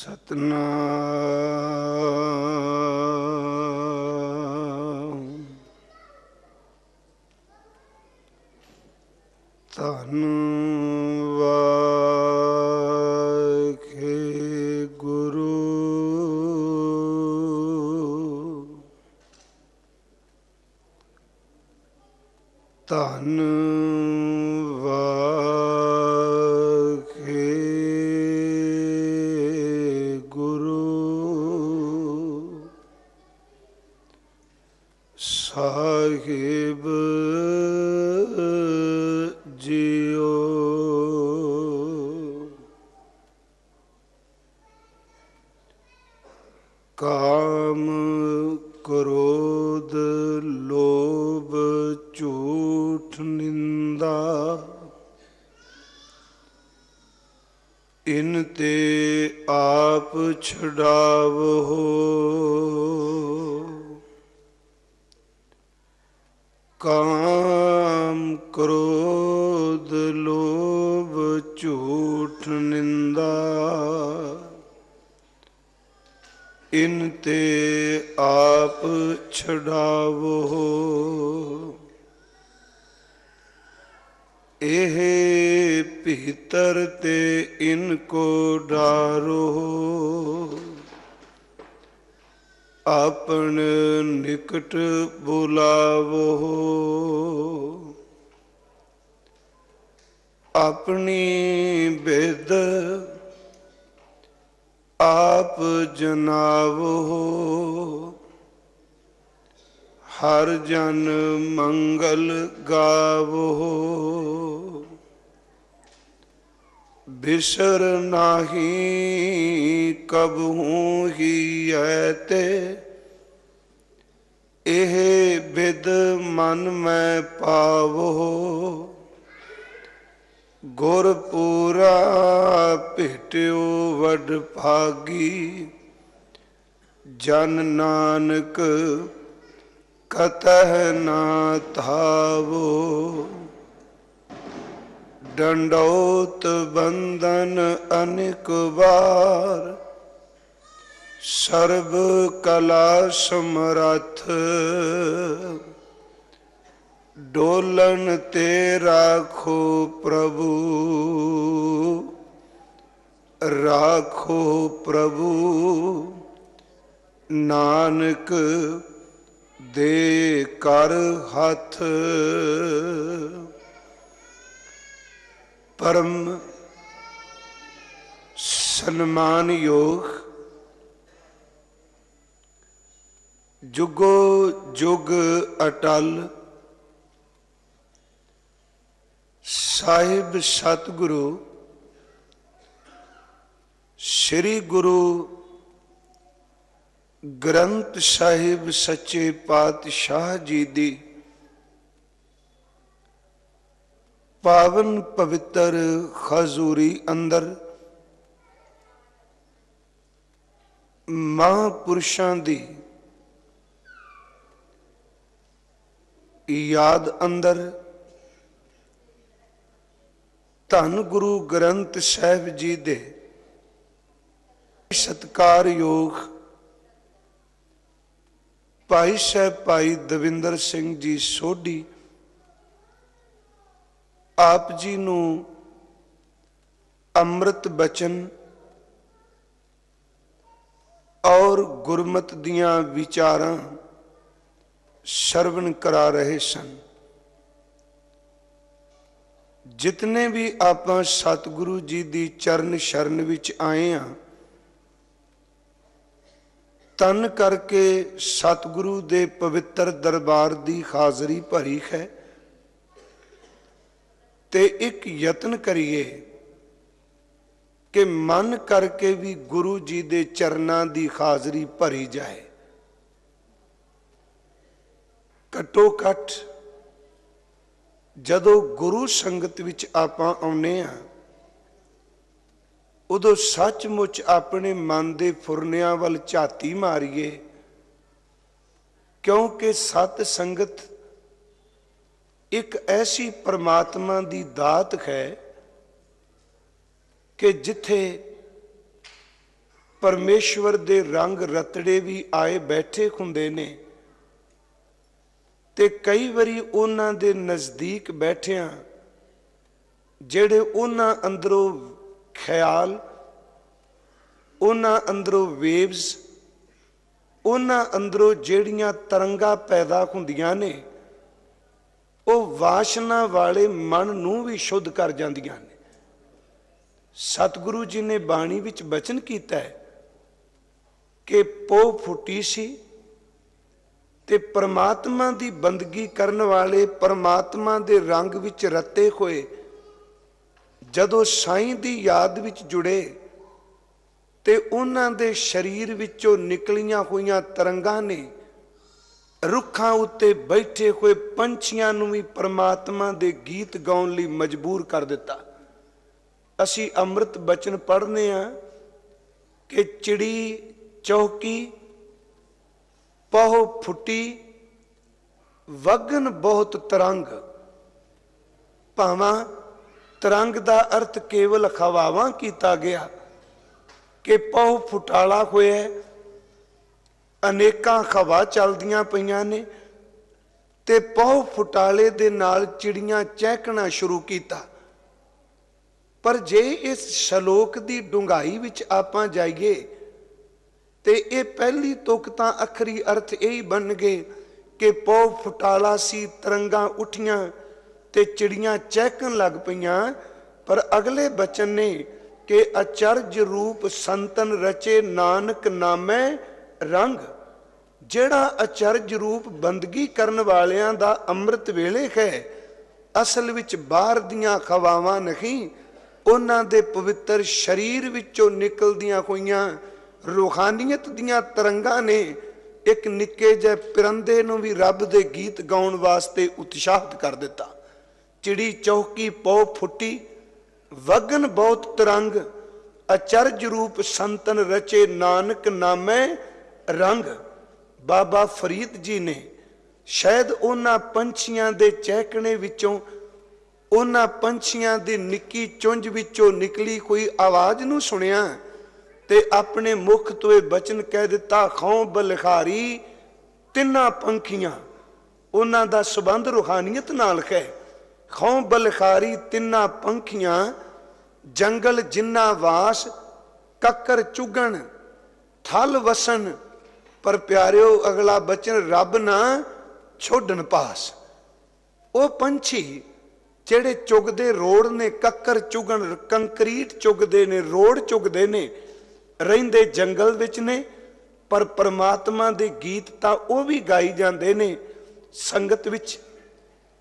ਸਤਨਾਮ ਧੰਨ ਵਾਹਿਗੁਰੂ ਧੰਨ ਸਾਹਿਬ ਜੀਓ। ਕਾਮ ਕ੍ਰੋਧ ਲੋਭ ਝੂਠ ਨਿੰਦਾ ਇਨ ਤੇ ਆਪ ਛੁਡਾਵੋ। ਕਾਮ ਕ੍ਰੋਧ ਲੋਭ ਝੂਠ ਨਿੰਦਾ ਇਨ ਤੇ ਆਪ ਛੁਡਾਵੋ। ਇਹ ਭੀਤਰ ਤੇ ਇਨ ਕੋ ਡਾਰੋ। ਆਪਨ ਨਿਕਟ ਬੁਲਾਵੋ। ਆਪਣੀ ਬਿਦ ਆਪ ਜਨਾਵੋ। ਹਰ ਜਨ ਮੰਗਲ ਗਾਵੋ। ਬਿਸਰ ਨਾਹੀ ਕਬਹੂ ਹੀਐ ਤੇ ਇਹ ਬਿਦ ਮਨ ਮੈਂ ਪਾਵੋ। ਗੁਰ ਪੂਰਾ ਭੇਟਿਓ ਵਡ ਭਾਗੀ ਜਨ ਨਾਨਕ ਕਤਹਿ ਨਾ ਧਾਵੋ। ਡੰਡੌਤ ਬੰਧਨ ਅਨੇਕ ਵਾਰ ਸਰਬ ਕਲਾ ਸਮਰੱਥ ਡੋਲਨ ਤੇ ਰਾਖੋ ਪ੍ਰਭੂ। ਰਾਖੋ ਪ੍ਰਭੂ ਨਾਨਕ ਦੇ ਕਰ ਹੱਥ। ਪਰਮ ਸਨਮਾਨਯੋਗ ਜੁਗੋ ਜੁਗ ਅਟਲ ਸਾਹਿਬ ਸਤਿਗੁਰੂ ਸ੍ਰੀ ਗੁਰੂ ਗ੍ਰੰਥ ਸਾਹਿਬ ਸੱਚੇ ਪਾਤਸ਼ਾਹ ਜੀ ਦੀ ਪਾਵਨ ਪਵਿੱਤਰ ਹਜ਼ੂਰੀ ਅੰਦਰ ਮਹਾਂਪੁਰਸ਼ਾਂ ਦੀ ਯਾਦ ਅੰਦਰ ਧੰਨ ਗੁਰੂ ਗ੍ਰੰਥ ਸਾਹਿਬ ਜੀ ਦੇ ਸਤਿਕਾਰਯੋਗ ਭਾਈ ਸਾਹਿਬ ਭਾਈ ਦਵਿੰਦਰ ਸਿੰਘ ਜੀ ਸੋਢੀ ਆਪ ਜੀ ਨੂੰ ਅੰਮ੍ਰਿਤ ਬਚਨ ਔਰ ਗੁਰਮਤਿ ਦੀਆਂ ਵਿਚਾਰਾਂ ਸਰਵਣ ਕਰਾ ਰਹੇ ਸਨ। ਜਿਤਨੇ ਵੀ ਆਪਾਂ ਸਤਿਗੁਰੂ ਜੀ ਦੀ ਚਰਨ ਸ਼ਰਨ ਵਿੱਚ ਆਏ ਹਾਂ, ਤਨ ਕਰਕੇ ਸਤਿਗੁਰੂ ਦੇ ਪਵਿੱਤਰ ਦਰਬਾਰ ਦੀ ਹਾਜ਼ਰੀ ਭਰੀ ਹੈ ਤੇ ਇੱਕ ਯਤਨ ਕਰੀਏ ਕਿ ਮਨ ਕਰਕੇ ਵੀ ਗੁਰੂ ਜੀ ਦੇ ਚਰਨਾਂ ਦੀ ਹਾਜ਼ਰੀ ਭਰੀ ਜਾਏ। ਘੱਟੋ ਘੱਟ ਜਦੋਂ ਗੁਰੂ ਸੰਗਤ ਵਿੱਚ ਆਪਾਂ ਆਉਂਦੇ ਹਾਂ ਉਦੋਂ ਸੱਚਮੁੱਚ ਆਪਣੇ ਮਨ ਦੇ ਫੁਰਨਿਆਂ ਵੱਲ ਝਾਤੀ ਮਾਰੀਏ, ਕਿਉਂਕਿ ਸਤ ਸੰਗਤ ਇੱਕ ਐਸੀ ਪਰਮਾਤਮਾ ਦੀ ਦਾਤ ਹੈ ਕਿ ਜਿੱਥੇ परमेश्वर दे रंग रतड़े भी आए बैठे हुंदे ने ते कई वारी उन्हां दे नज़दीक बैठिया जेड़े उन्हां अंदरों ख्याल, उन्हां अंदरों वेव्स, उन्हां अंदरों जेड़ियां तरंगा पैदा हुंदियां ने वो वासना वाले मन नूं भी शुद्ध कर जांदियां ने। सतगुरु जी ने बाणी विच बचन कीता है कि पो फुटी सी ते परमात्मा दी बंदगी करन वाले परमात्मा दे रंग विच रते होए जदों साईं दी याद विच जुड़े ते उन्हां दे शरीर विचों निकलियां हुईयां तरंगां ने रुखां उत्ते बैठे हुए पंछियां नूं भी परमात्मा दे गीत गाउण लई मजबूर कर दिता। असी अमृत बचन पढ़ने कि चिड़ी चौकी पहो फुटी वगन बहुत तरंग। भावां तरंग का अर्थ केवल हवावां किया गया कि पहो फुटाला होया, अनेकां हवा चलदियां पईयां ने ते पहो फुटाले दे नाल चिड़ियां चहकना शुरू किया। पर जे इस शलोक की डूंघाई विच आपां जाइए ते ये पहली तुक तां अखरी अर्थ यही बन गए कि पौ फुटाला सी, तरंगां उठियां ते चिड़ियां चहकन लग पईयां। पर अगले बचन ने कि अचरज रूप संतन रचे नानक नामै रंग। जेड़ा अचरज रूप बंदगी करन वालियां दा अमृत वेले है, असल विच बाहर दियां खवावां नहीं, उन्हां दे पवित्र शरीर विचों निकलदियां होईयां रूहानियत दियां तरंगां ने एक निक्के जे परिंदे नूं भी रब दे गीत गाउण वास्ते उत्साहित कर दिता। चिड़ी चौकी पौ फुटी वगन बहुत तरंग, अचरज रूप संतन रचे नानक नामै रंग। बाबा फरीद जी ने शायद उन्हां पंछियां दे चहकने विचों, उन्हां पंछियां दी निक्की चुंझ विचों निकली कोई आवाज नूं सुनिया ते अपने मुख तो यह बचन कह दिता, खौं बलिहारी तिन्ना पंखियां। उन्हां दा संबंध रूहानियत नाल है। खौं बलिहारी तिन्ना पंखियां, जंगल जिन्ना वास, कक्कर चुगण थल वसन। पर प्यारिओ अगला बचन, रब ना छोड़न पास। वो पंछी जेड़े चुगदे रोड़ ने, कक्कर चुगण कंकरीट चुगदे ने, रोड़ चुगदे ने, रहिंदे जंगल विच ने, पर परमात्मा दे गीत तां वो भी गाई जांदे ने। संगत विच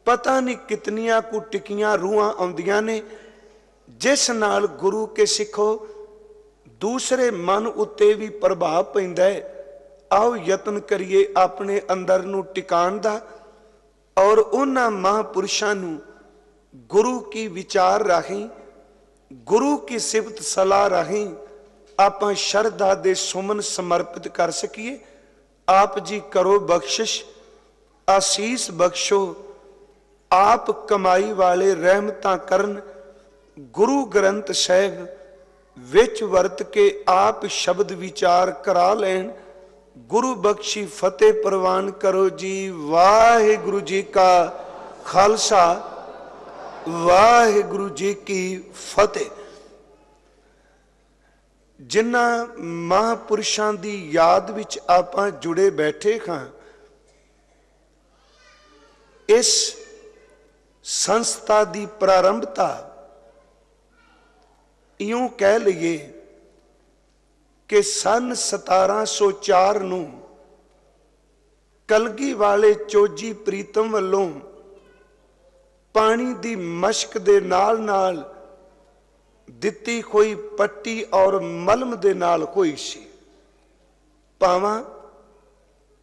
पता नहीं कितनियां कु टिकियां रूहां आउंदियां ने जिस नाल गुरु के सिखो दूसरे मन उत्ते भी प्रभाव पैंदा है। आओ यतन करिए अपने अंदर नूं टिकाण दा और उन्हां महापुरुषां नूं गुरु की विचार राही, गुरु की सिफत सलाह राही आपां शरधा दे सुमन समर्पित कर सकीए। आप जी करो बख्शिश, आसीस बख्शो, आप कमाई वाले रहमतां करन। गुरु ग्रंथ साहिब विच वरत के आप शब्द विचार करा लैन। गुरु बख्शी फतेह प्रवान करो जी। वाहिगुरु जी का खालसा, वाहिगुरु जी की फतेह। जिन्हां महापुरुषां दी याद विच आपां जुड़े बैठे हां, इस संस्था दी प्रारंभता यूं कह लीए कि सन 1704 नूं कलगी वाले चोजी प्रीतम वल्लों पानी दी मशक दे नाल नाल दिती कोई पट्टी और मलम दे नाल होई सी। भावां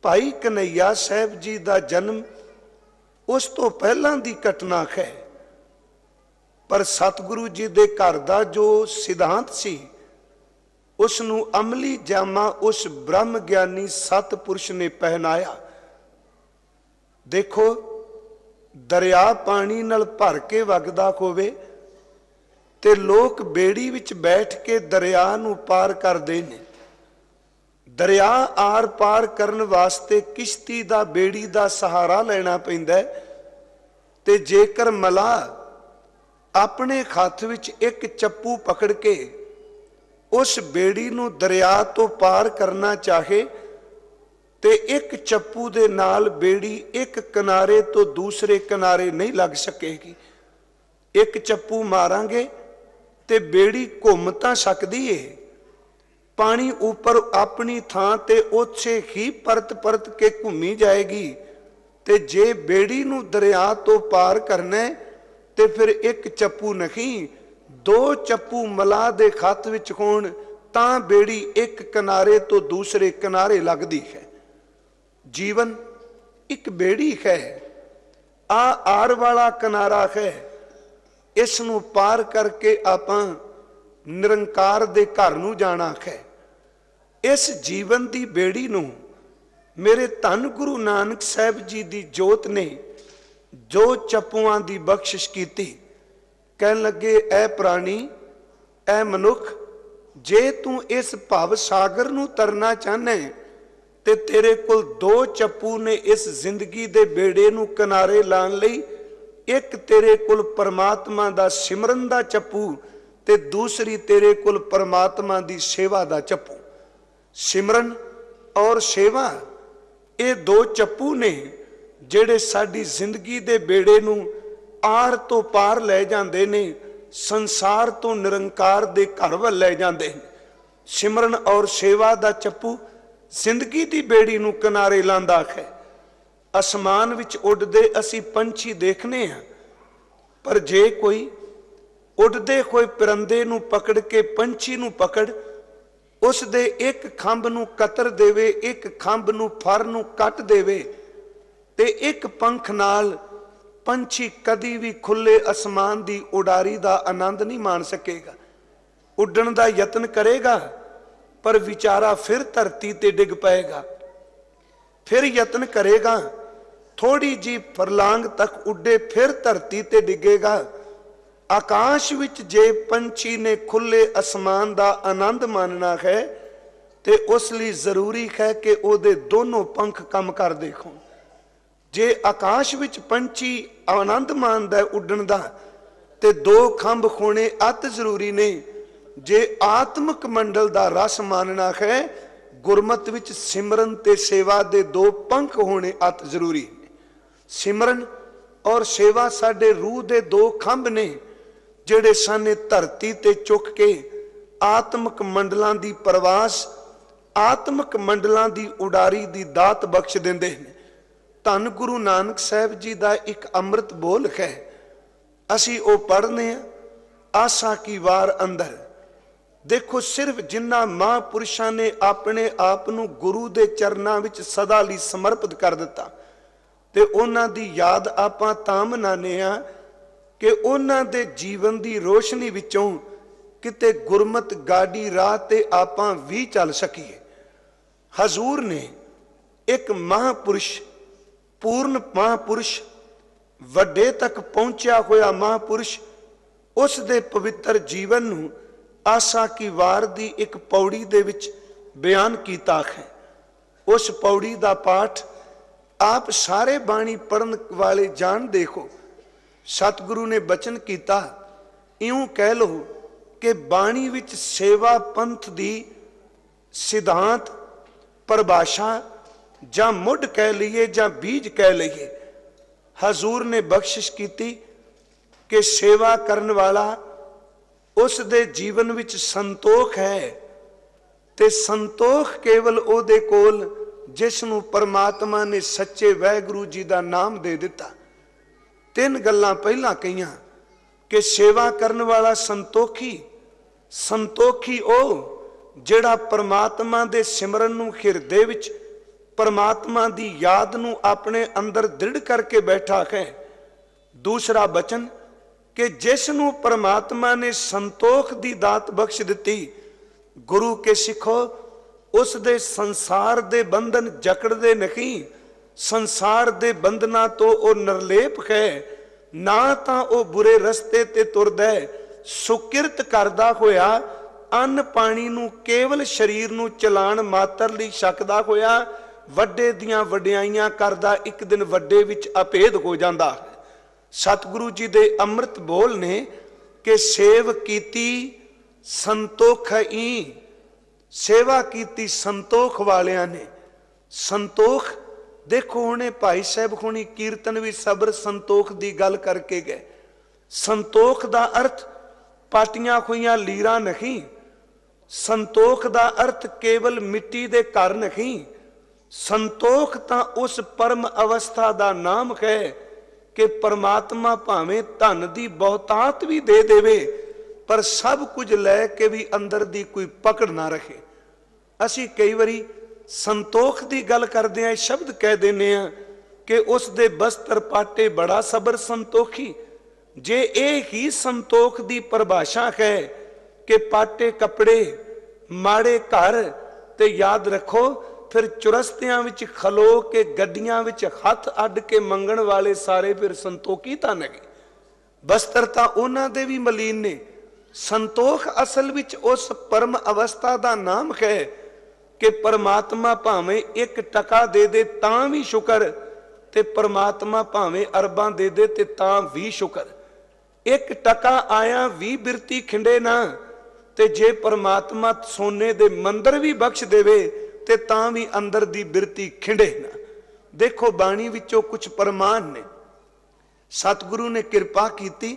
भाई कन्हैया साहब जी दा जन्म उस तो पहलां दी घटना है, पर सतगुरु जी दे घर दा जो सिद्धांत सी उसनूं अमली जामा उस ब्रह्म ज्ञानी सतपुरुष ने पहनाया। देखो दरिया पानी नाल भर के वगदा होवे ते लोग बेड़ी विच बैठ के दरिया नूं पार करदे ने, दरिया आर पार करन वास्ते किश्ती दा बेड़ी दा सहारा लेना पैंदा है। ते जेकर मलाह अपने हथ विच एक चप्पू पकड़ के उस बेड़ी नूं दरिया तो पार करना चाहे ते एक चप्पू दे नाल बेड़ी एक किनारे तो दूसरे किनारे नहीं लग सकेगी। एक चप्पू मारांगे ते बेड़ी घुम तां सकदी है, पानी ऊपर अपनी थां ते उत्थे ही परत परत के घूमी जाएगी। ते जे बेड़ी नूं दरिया तो पार करना है ते फिर एक चप्पू नहीं, दो चप्पू मलाह दे खत विच होण तां बेड़ी एक किनारे तो दूसरे किनारे लगदी है। जीवन एक बेड़ी है, आर वाला किनारा है। इस नूं पार करके आपां निरंकार दे घर नूं जाना है। इस जीवन दी बेड़ी नूं मेरे धन गुरु नानक साहब जी दी जोत ने जो चप्पुआं दी बख्शिश कीती। कहन लगे, ऐ प्राणी, ऐ मनुख, जे तू इस भव सागर नूं तरना चाहना है ते तेरे कोल दो चप्पू ने इस जिंदगी दे बेड़े नूं किनारे लाण लई। एक तेरे कोल परमात्मा दा सिमरन दा चप्पू ते दूसरी तेरे कोल परमात्मा दी सेवा दा चप्पू। सिमरन और सेवा ये दो चप्पू ने जेड़े साडी जिंदगी दे बेड़े नूं आर तो पार ले जांदे ने, संसार तो निरंकार दे घर वल ले जांदे ने। सिमरन और सेवा दा चप्पू जिंदगी दी बेड़ी नूं किनारे लांदा है। आसमान विच उड़दे असी पंछी देखने हैं, पर जे कोई उड़दे कोई परिंदे नूं पकड़ के पंछी नूं पकड़ उस दे एक खंभ नूं कतर देवे, एक खंभ नूं फर नूं कट देवे ते एक पंख नाल पंछी कदी भी खुले आसमान दी उडारी दा आनंद नहीं मान सकेगा। उड्डण दा यतन करेगा पर विचारा फिर धरती ते डिग पाएगा। फिर यतन करेगा, थोड़ी जी फरलांग तक उड्डे, फिर धरती ते डिगेगा। आकाश विच जे पंछी ने खुले आसमान दा आनंद मानना है ते उस लिए जरूरी है कि ओदे दोनों पंख कम कर देखो। जे आकाश विच पंछी आनंद मानदा है उड्डण दा ते दो खंभ होने अत जरूरी ने। जे आत्मक मंडल दा रस मानना है, गुरमत विच सिमरन ते सेवा दे दो पंख होने अत जरूरी ने। सिमरन और सेवा साडे रूह दे दो खंभ ने जेड़े साने धरती ते चुक के आत्मक मंडलां दी प्रवास, आत्मक मंडलां दी उडारी दी दात बख्श देंदे ने। धन गुरु नानक साहब जी दा एक अमृत बोल है, असी ओ पढ़ने आसा की वार अंदर। देखो, सिर्फ जिन्ना महापुरुषां ने अपने आप नूं गुरु दे चरनां विच सदा लई समर्पित कर दिता ते उन्हां दी याद आपां तां मनाने आ कि उन्हां दे जीवन दी रोशनी विचों किते गुरमत गाड़ी राह ते आपां भी चल सकीए। हजूर ने एक महापुरुष, पूर्ण महापुरुष, वड्डे तक पहुंचा होया महापुरुष, उस दे पवित्र जीवन नूं आसा की वार दी एक पौड़ी दे विच बयान कीता है। उस पौड़ी दा पाठ आप सारे बाणी पढ़न वाले जान देखो। सतगुरु ने बचन कीता, इउं कह लो कि बाणी विच सेवा पंथ दी सिद्धांत परिभाषा जां मुढ़ कह लीए जां बीज कह लीए, हजूर ने बख्शिश कीती कि सेवा करन वाला उस दे जीवन विच संतोख है ते संतोख केवल ओदे कोल जिसनूं परमात्मा ने सच्चे वाहिगुरू जी दा नाम दे दिता। तीन गल्लां पहलां कहियां कि सेवा करन वाला संतोखी, संतोखी ओ जिहड़ा परमात्मा दे सिमरन नूं हिरदे विच परमात्मा दी याद नूं अपने अंदर दृढ़ करके बैठा है। दूसरा बचन कि जिसनूं परमात्मा ने संतोख दी दात बख्श दिती, गुरु के सिखो उस दे संसार दे बंधन जकड़दे नहीं, संसार दे बंधना तो ओ निर्लेप है, ना तां ओ बुरे रस्ते ते तुरदा है, सुकिरत करदा होया अन्न पानी नूं केवल शरीर नूं चलाण मात्र लई छकदा होया वड्डे दियां वड्याइयां करदा एक दिन वड्डे विच अभेद हो जांदा है। सतगुरु जी दे अमृत बोल ने कि सेव कीती संतोख ई, सेवा कीती संतोख वालियां ने। संतोख देखो हुणे भाई साहब हुणी कीर्तन भी सबर संतोख दी गल करके गए। संतोख दा अर्थ पाटियां हुईयां लीरां नहीं, संतोख दा अर्थ केवल मिट्टी दे घर नहीं। संतोख तां उस परम अवस्था दा नाम है कि परमात्मा भावें धन दी बहुतात भी दे देवे पर सब कुछ लैके भी अंदर दी कोई पकड़ ना रखे। असी कई बारी संतोख दी गल करदे हैं शब्द कह देने हैं कि उस दे बस्तर पाटे बड़ा सबर संतोखी। जे ये ही संतोख दी परिभाषा है कि पाटे कपड़े माड़े घर, ते याद रखो फिर चुरस्तियां विच खलो के गड्डियां विच हथ अड के मंगण वाले सारे फिर संतोखी तां नहीं। बस्तर तां उन्हां दे भी मलीन ने। संतोख असल विच उस परम अवस्था दा नाम है कि परमात्मा भावें एक टका दे दे तां भी शुकर, ते परमात्मा भावें अरबां दे दे ते तां भी शुकर। एक टका आया भी बिरती खिंडे ना, ते जे परमात्मा सोने दे मंदिर भी बख्श देवे ते तां भी अंदर दी बिरती खिंडे ना। देखो बाणी विचों कुछ प्रमाण ने। सतगुरु ने कृपा कीती,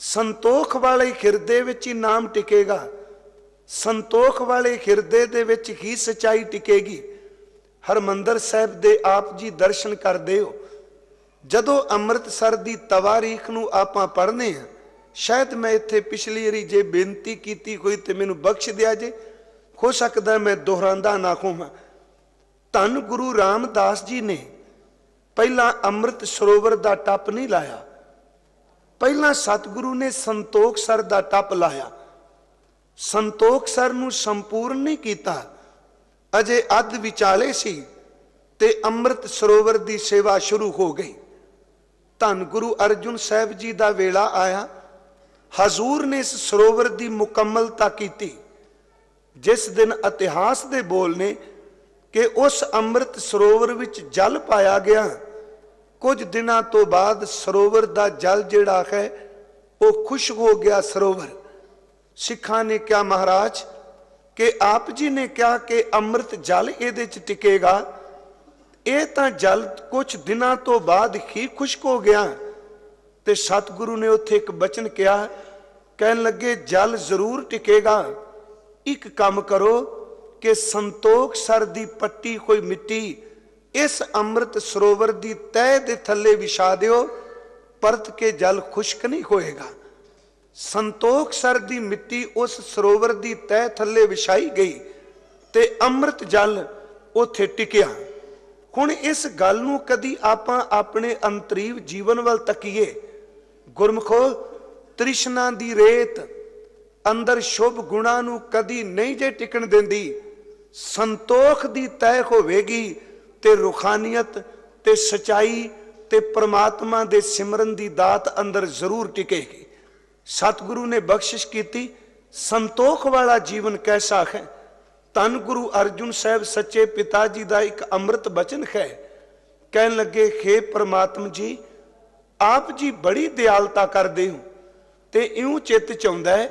संतोख वाले हिरदे विच ही नाम टिकेगा, संतोख वाले हिरदे दे विच ही सच्चाई टिकेगी। हरमंदर साहिब दे आप जी दर्शन करदे हो, जदों अमृतसर दी तवारीख नूं आपां पढ़ने हैं, शायद मैं इत्थे पिछली वारी जे बेनती कीती होई ते मैनूं बख्श दिया जे, हो सकदा मैं दोहरांदा ना होवां। धन गुरु रामदास जी ने पहला अमृत सरोवर दा टप नहीं लाया, पहला सतगुरु ने संतोख सर दा टप लाया। संतोख सर नूं संपूर्ण नहीं कीता, अजे अध विचाले सी ते अमृत सरोवर दी सेवा शुरू हो गई। धन गुरु अर्जुन साहब जी दा वेला आया, हजूर ने इस सरोवर दी मुकम्मलता की। जिस दिन इतिहास दे बोल ने कि उस अमृत सरोवर विच जल पाया गया, कुछ दिनों तो बाद सरोवर दा जल जिहड़ा है वो खुश्क हो गया सरोवर। सिखा ने क्या महाराज कि आप जी ने क्या कि अमृत जल इहदे च टिकेगा, ये तां जल कुछ दिनों तो बाद ही खुश्क हो गया। ते सतगुरु ने उत्थे एक बचन किया, कहन लगे जल जरूर टिकेगा, एक काम करो कि संतोख सर दी पट्टी कोई मिट्टी इस अमृत सरोवर दी तह दे थल्ले विछा दिओ, परत के जल खुश्क नहीं होएगा। संतोख सर दी मिट्टी उस सरोवर दी तह थल्ले विछाई गई ते अमृत जल उथे टिकिया। हुण इस गल नूं कदी आपां अपने अंतरीव जीवन वल तकीए। गुरमुखो, तृष्णा दी रेत अंदर शुभ गुणां नूं कदी नहीं जे टिकण देंदी। संतोख दी तय होवेगी ते रूहानियत ते सच्चाई ते परमात्मा दे सिमरन दी दात अंदर जरूर टिकेगी। सतगुरु ने बख्शिश की, संतोख वाला जीवन कैसा है। धन गुरु अर्जुन साहब सच्चे पिता जी का एक अमृत बचन है। कहन लगे, हे परमात्मा जी, आप जी बड़ी दयालता करते हो, ते इउं चित चाहुंदा है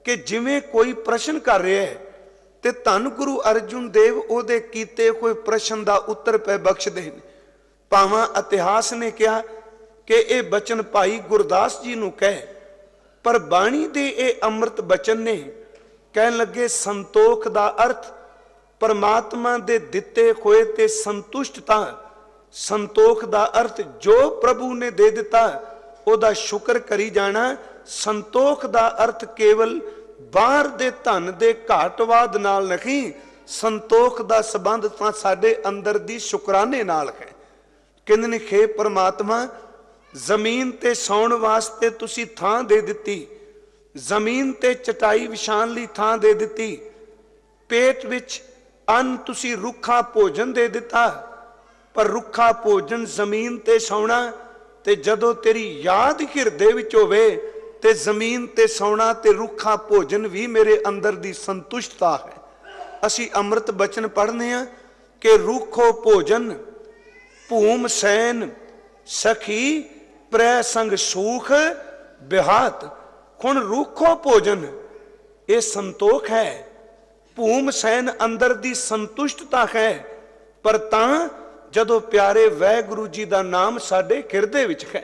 कि जिवें कोई प्रश्न कर रहा है ते धन गुरु अर्जुन देव ओदे कीते कोई प्रश्न का उत्तर पे बख्शदे ने। भावां इतिहास ने कहा कि यह बचन भाई गुरदास जी नूं कहे, पर बाणी दे ये अमृत बचन ने कहन लगे, संतोख दा अर्थ परमात्मा दे दिते होए ते संतुष्टता। संतोख दा अर्थ जो प्रभु ने दे दिता ओदा शुक्र करी जाना। संतोख दा अर्थ केवल बाहर दे धन दे घाटवाद नाल नहीं, संतोख दा संबंध तां साडे अंदर दी शुकराने नाल है। कहंदे ने, हे परमात्मा, जमीन ते सौण वास्ते तुसी थां दे दिती, जमीन ते चटाई विछाण लई थां दे दिती, पेट विच अन्न तुसी रुखा भोजन दे दिता, पर रुखा भोजन जमीन ते सौणा ते जदों तेरी याद हिरदे विच होवे ते जमीन ते सौना ते रुखा भोजन भी मेरे अंदर दी संतुष्टता है। असी अमृत बचन पढ़ने हैं कि रूखो भोजन भूम सैन सखी प्रै संग सूख बिहात। हुण रूखो भोजन ये संतोख है, भूम सैन अंदर दी संतुष्टता है, पर तां जदों प्यारे वाहिगुरू जी दा नाम साडे हिरदे विच है।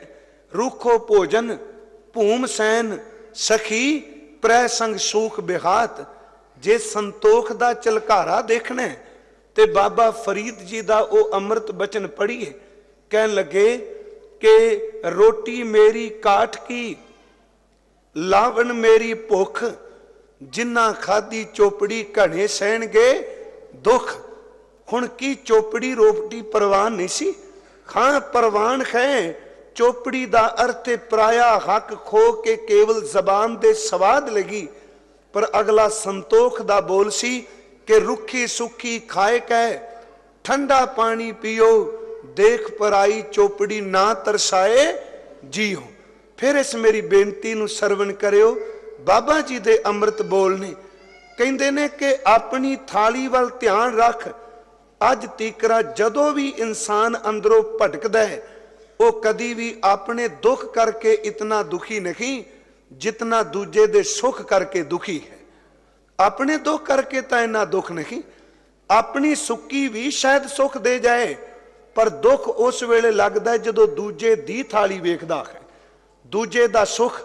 रूखो भोजन भूम सैन सखी प्रै संग सूख बिहात। जे संतोख दा झलकारा देखना है ते बाबा फरीद जी दा ओ अमृत बचन पढ़िए। कहन लगे कि रोटी मेरी काठ की लावण मेरी भुख, जिन्ना खादी चोपड़ी घने सहणगे दुख। हुण की चोपड़ी रोटी परवान नहीं सी, खां परवान है। चोपड़ी दा अर्थ पराया हक खो के केवल जबान दे स्वाद लगी, पर अगला संतोख दा बोल सी कि रुखी सुखी खाए कै ठंडा पानी पियो, देख पराई चोपड़ी ना तरसाए जियो। फिर इस मेरी बेनती नूं सरवण करियो। बाबा जी दे अमृत बोल ने कहंदे ने कि अपनी थाली वाल ध्यान रख। अज तीकरा जदों भी इंसान अंदरों भटकदा है, वो कदी भी अपने दुख करके इतना दुखी नहीं जितना दूजे दे सुख करके दुखी है। अपने दुख करके तो इन्ना दुख नहीं, अपनी सुक्की भी शायद सुख दे जाए, पर दुख उस वेले लगदा है जदों दूजे दी थाली वेखदा है, दूजे दा सुख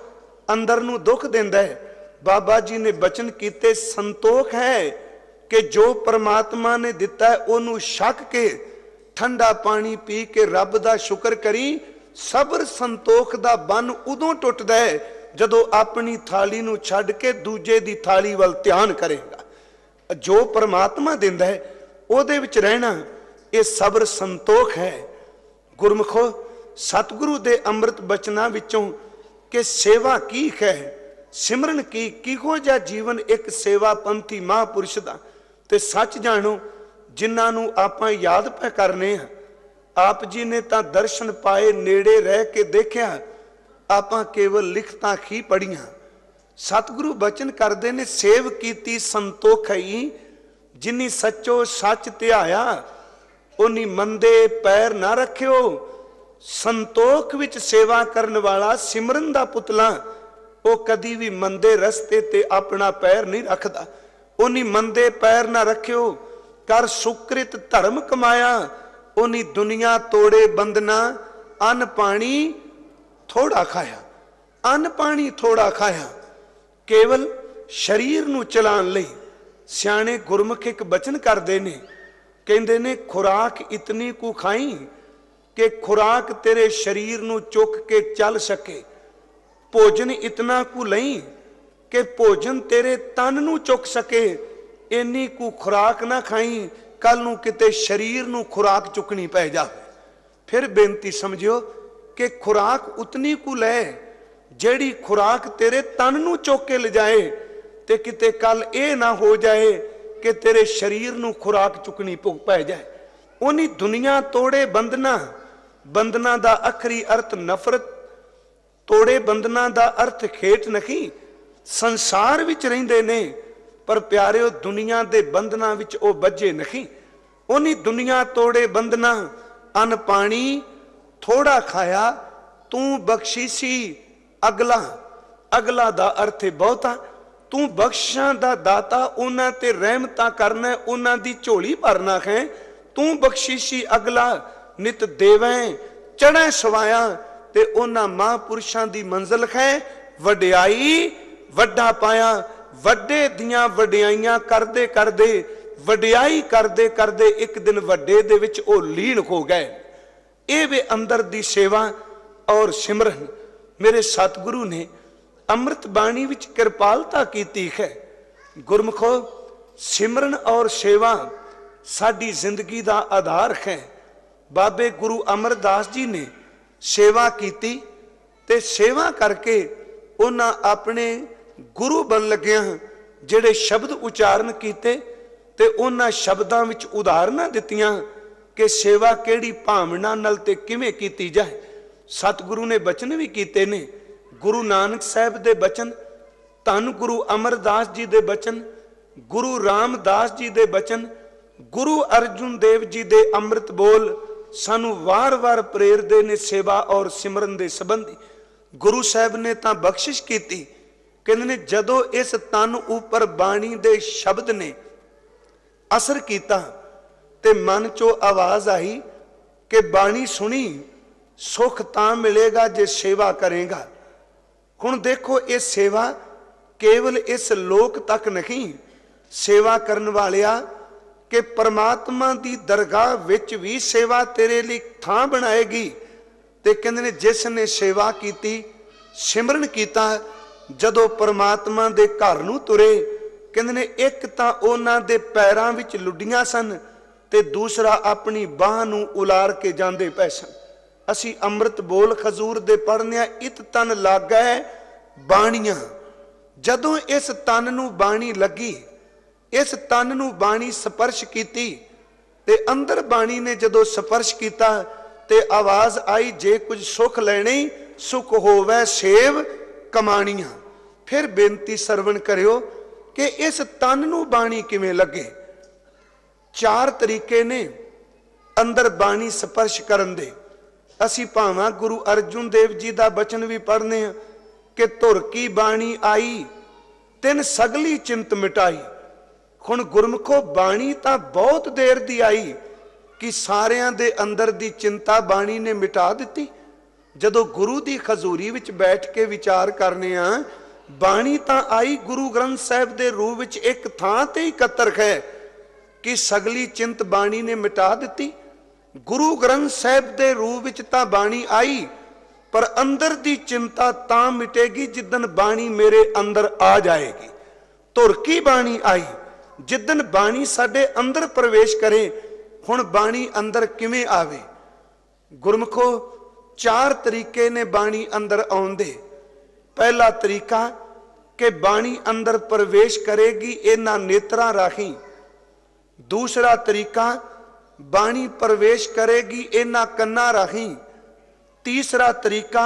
अंदर नूं दुख दिंदा है। बाबा जी ने बचन कीते संतोख है कि जो परमात्मा ने दिता है ओनू छक के ठंडा पानी पी के रब दा शुक्र करी। सबर संतोख दा बन उदों टुटदा है जदों अपनी थाली नूं छड्ड के दूजे दी थाली वल ध्यान करेगा। जो परमात्मा दिंदा है ओदे विच रहना, ये सबर संतोख है। गुरमुखो सतगुरु दे अमृत बचनां विचों कि सेवा की है, सिमरन की किहो जिहा जीवन एक सेवा पंथी महापुरुष दा। ते सच जानो जिन्हां नूं आपां याद पै करने हैं, आप जी ने तां दर्शन पाए, नेड़े रह के देखिया, आपां केवल लिखतां ही पढ़ियां। सतगुरु बचन करदे ने सेव कीती संतोख ही, जिन्नी सच्चो सच ध्याया उन्नी मंदे पैर ना रखियो। संतोख विच सेवा करन वाला सिमरन दा पुतला, वो कदी भी मंदे रस्ते ते अपना पैर नहीं रखदा। उन्नी मंदे पैर ना रखियो, कर सुकृत धर्म कमाया, उन्नी दुनिया तोड़े बंधना, अन्न पानी थोड़ा खाया। अन्न पानी थोड़ा खाया केवल शरीर नूं चलाण लई। सियाणे गुरमुख एक बचन करदे ने, कहंदे ने खुराक इतनी कु खाई कि खुराक तेरे शरीर नूं चुक के चल सके, भोजन इतना कु लई कि भोजन तेरे तन नूं चुक सके। इन्नी कु खुराक ना खाई कल नूं किते शरीर नूं खुराक चुकनी पै जावे। फिर बेनती समझियो कि खुराक उतनी कु लै जेड़ी खुराक तेरे तन नूं चुक के ले जाए, ते किते कल ये ना हो जाए कि तेरे शरीर नूं खुराक चुकनी पै जाए। उन्हीं दुनिया तोड़े बंधना, बंधना दा आखरी अर्थ नफरत, तोड़े बंधना दा अर्थ खेट नहीं। संसार विच रहिंदे ने पर प्यारिओ दुनिया दे बंधना विच ओ बज्जे नहीं। उन्हीं दुनिया तोड़े बंधना, अन्न पानी थोड़ा खाया, तू बख्शीसी अगला। अगला दा अर्थ है बहुता। तू बख्शां दा दाता, उन्हां ते रहमतां करना, उन्हां दी झोली भरना है। तू बख्शीसी अगला, नित देवें चढ़े सवाया, ते उन्हां महापुरुषां दी मंजिल है वडियाई वड्डा पाया। वड्डे दियां वडियाइयां करदे करदे, वडियाई करदे करदे एक दिन वड्डे दे विच ओ लीन हो गए। ये वे अंदर दी सेवा और सिमरन मेरे सतगुरु ने अमृत बाणी विच कृपालता कीती है। गुरमुखो सिमरन और सेवा साडी जिंदगी दा आधार है। बाबे गुरु अमरदास जी ने सेवा कीती ते सेवा करके उन्हां अपने गुरु बन लगिया जिहड़े शब्द उचारण कीते ते उन्हां शब्दां विच उदाहरणां दित्तियां कि सेवा केड़ी भावना नाल ते किवें कीती जाए। सतगुरु ने बचन भी कीते ने, गुरु नानक साहब दे बचन, धन गुरु अमरदास जी दे बचन, गुरु रामदास जी दे बचन, गुरु अर्जुन देव जी दे अमृत बोल सानू वार वार प्रेरदे ने सेवा और सिमरन दे संबंधी। गुरु साहब ने तां बख्शिश कीती, कहंदे ने जदों इस तन उपर बाणी दे शब्द ने असर कीता ते मन चो आवाज आई कि बाणी सुनी सुख तां मिलेगा जे सेवा करेगा। हुण देखो ये सेवा केवल इस लोक तक नहीं, सेवा करन वालिया कि परमात्मा दी दरगाह विच भी सेवा तेरे लिए थां बनाएगी। ते कहंदे ने जिसने सेवा कीती, सिमरन कीता, जदों परमात्मा दे घर नूं तुरे, कहंदे ने एक तां उन्हां दे पैरां विच लुड्डियां सन ते दूसरा अपनी बाह नूं उलार के जांदे पै सन। असी अमृत बोल खजूर दे पढ़ने इत तन लागै बाणियां। जदों इस तन नूं बाणी लगी, इस तन नूं बाणी स्पर्श कीती ते अंदर बाणी ने जदों स्पर्श कीता ते आवाज आई जे कुछ सुख लेने सुख होवै सेव कमाणियां। फिर बेनती सरवण करियो कि इस तन नूं बाणी किवें लगे। चार तरीके ने अंदर बाणी स्पर्श करन दे। असी भावां गुरु अर्जुन देव जी दा बचन भी पढ़ने कि धुर की बाणी आई तिन सगली चिंत मिटाई। हुण गुरमुखो बाणी तां बहुत देर दी आई कि सारियां दे अंदर दी चिंता बाणी ने मिटा दिती। जदों गुरु दी खजूरी विच बैठ के विचार करने आ, बाणी तां आई गुरु ग्रंथ साहिब दे रूप विच एक थां ते इकत्तर है कि सगली चिंत बाणी ने मिटा दिती। गुरु ग्रंथ साहिब दे रूप विच तां बाणी आई, पर अंदर दी चिंता तां मिटेगी जिद्दन बाणी मेरे अंदर आ जाएगी। धुर की बाणी आई, जिद्दन बाणी साडे अंदर प्रवेश करे। हुण बाणी अंदर किवें आवे? गुरमुखो चार तरीके ने बाणी अंदर आउण दे। पहला तरीका कि बाणी अंदर प्रवेश करेगी इन्हां नेत्रां राहीं। दूसरा तरीका बाणी प्रवेश करेगी इन्हां कन्नां राहीं। तीसरा तरीका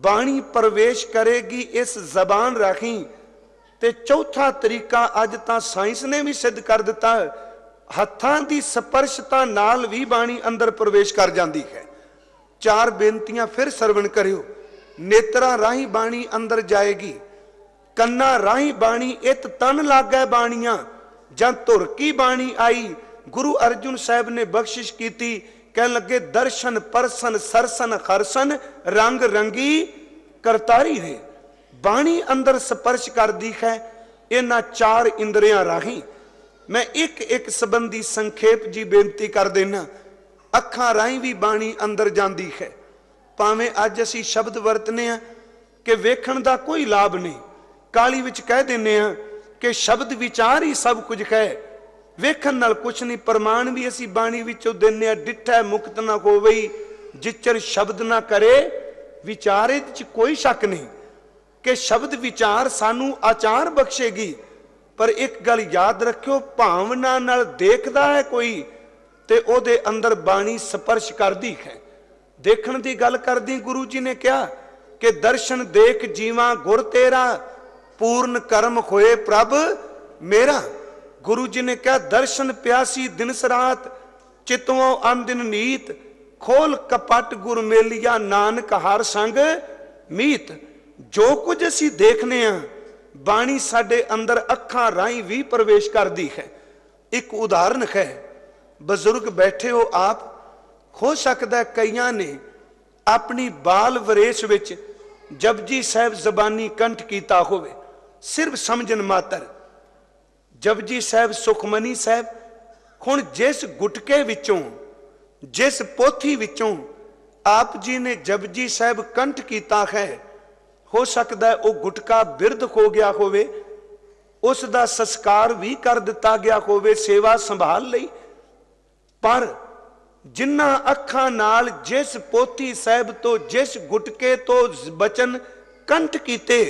बाणी प्रवेश करेगी इस जबान राहीं। ते चौथा तरीका अज तां साइंस ने भी सिद्ध कर दिता, हत्थां दी स्पर्शता नाल भी बाणी अंदर प्रवेश कर जाती है। चार बेनतियां फिर सरवण करियो। नेत्रां राहीं बाणी अंदर जाएगी, कन्नां राहीं बाणी इत तन लागै बाणियां। जां धुर की बाणी आई, गुरु अर्जुन साहब ने बख्शिश की, कह लगे दर्शन परसन सरसन खरसन रंग रंगी करतारी रे। बाणी अंदर स्पर्श कर दी है इन्हां चार इंद्रियां राहीं। मैं एक एक संबंधी संखेप जी बेनती कर देना। अखां राहीं भी बाणी अंदर जाती है। भावें अज असी शब्द वरतने आ कि वेखण दा कोई लाभ नहीं, काली विच कह देने आ कि शब्द विचार ही सब कुछ है, वेखण नाल कुछ नहीं। प्रमाण भी असी बाणी विचों देने आ, डिठा मुक्त ना होवई जिचर शब्द ना करे विचार। इहदे च कोई शक नहीं कि शब्द विचार सानू आचार बख्शेगी, पर एक गल याद रखियो, भावना नाल देखदा है कोई ते ओदे अंदर बाणी स्पर्श करदी है। देखण दी गल करदी गुरु जी ने कहा कि दर्शन देख जीवा गुर तेरा, पूर्ण कर्म होए प्रभ मेरा। गुरु जी ने कहा दर्शन प्यासी दिन सरात, चितवों आमदिन नीत, खोल कपट गुर मेलिया नानक हर संग मीत। जो कुछ असी देखने आ बाणी साडे अंदर अखां राहीं भी प्रवेश करती है। एक उदाहरण है, बजुर्ग बैठे हो आप, हो सकता है कईयां ने अपनी बाल वरेश विच जपजी साहब जबानी कंठ कीता होवे, सिर्फ समझन मात्र। जपजी साहब सुखमनी साहब, हुण जिस गुटके विचों जिस पोथी विचों आप जी ने जपजी साहब कंठ कीता है, हो सकता है वह गुटका बिरध हो गया होवे, उसका संस्कार भी कर दिता गया होवे सेवा संभाल लई। पर जिन्ना अखां नाल जिस पोथी साहब तो जिस गुटके तो बचन कंठ कीते,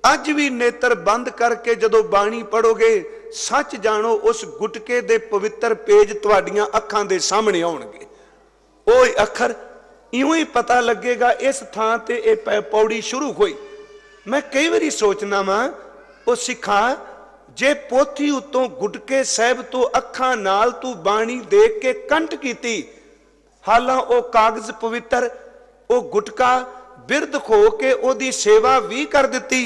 अज भी नेत्र बंद करके जदों बाणी पढ़ोगे सच जानो उस गुटके दे पवित्र पेज तुहाडियां अखां दे सामने आउणगे। ओह अखर इउं ही पता लगेगा इस थां ते ये पौड़ी शुरू हुई। मैं कई बारी सोचना वा वो सिखा जे पोथी उतों गुटके साहब तो अखां नाल तू बाणी देख के कंठ कीती, हालां ओ कागज पवित्र ओ गुटका बिरद खो के ओदी सेवा भी कर दिती।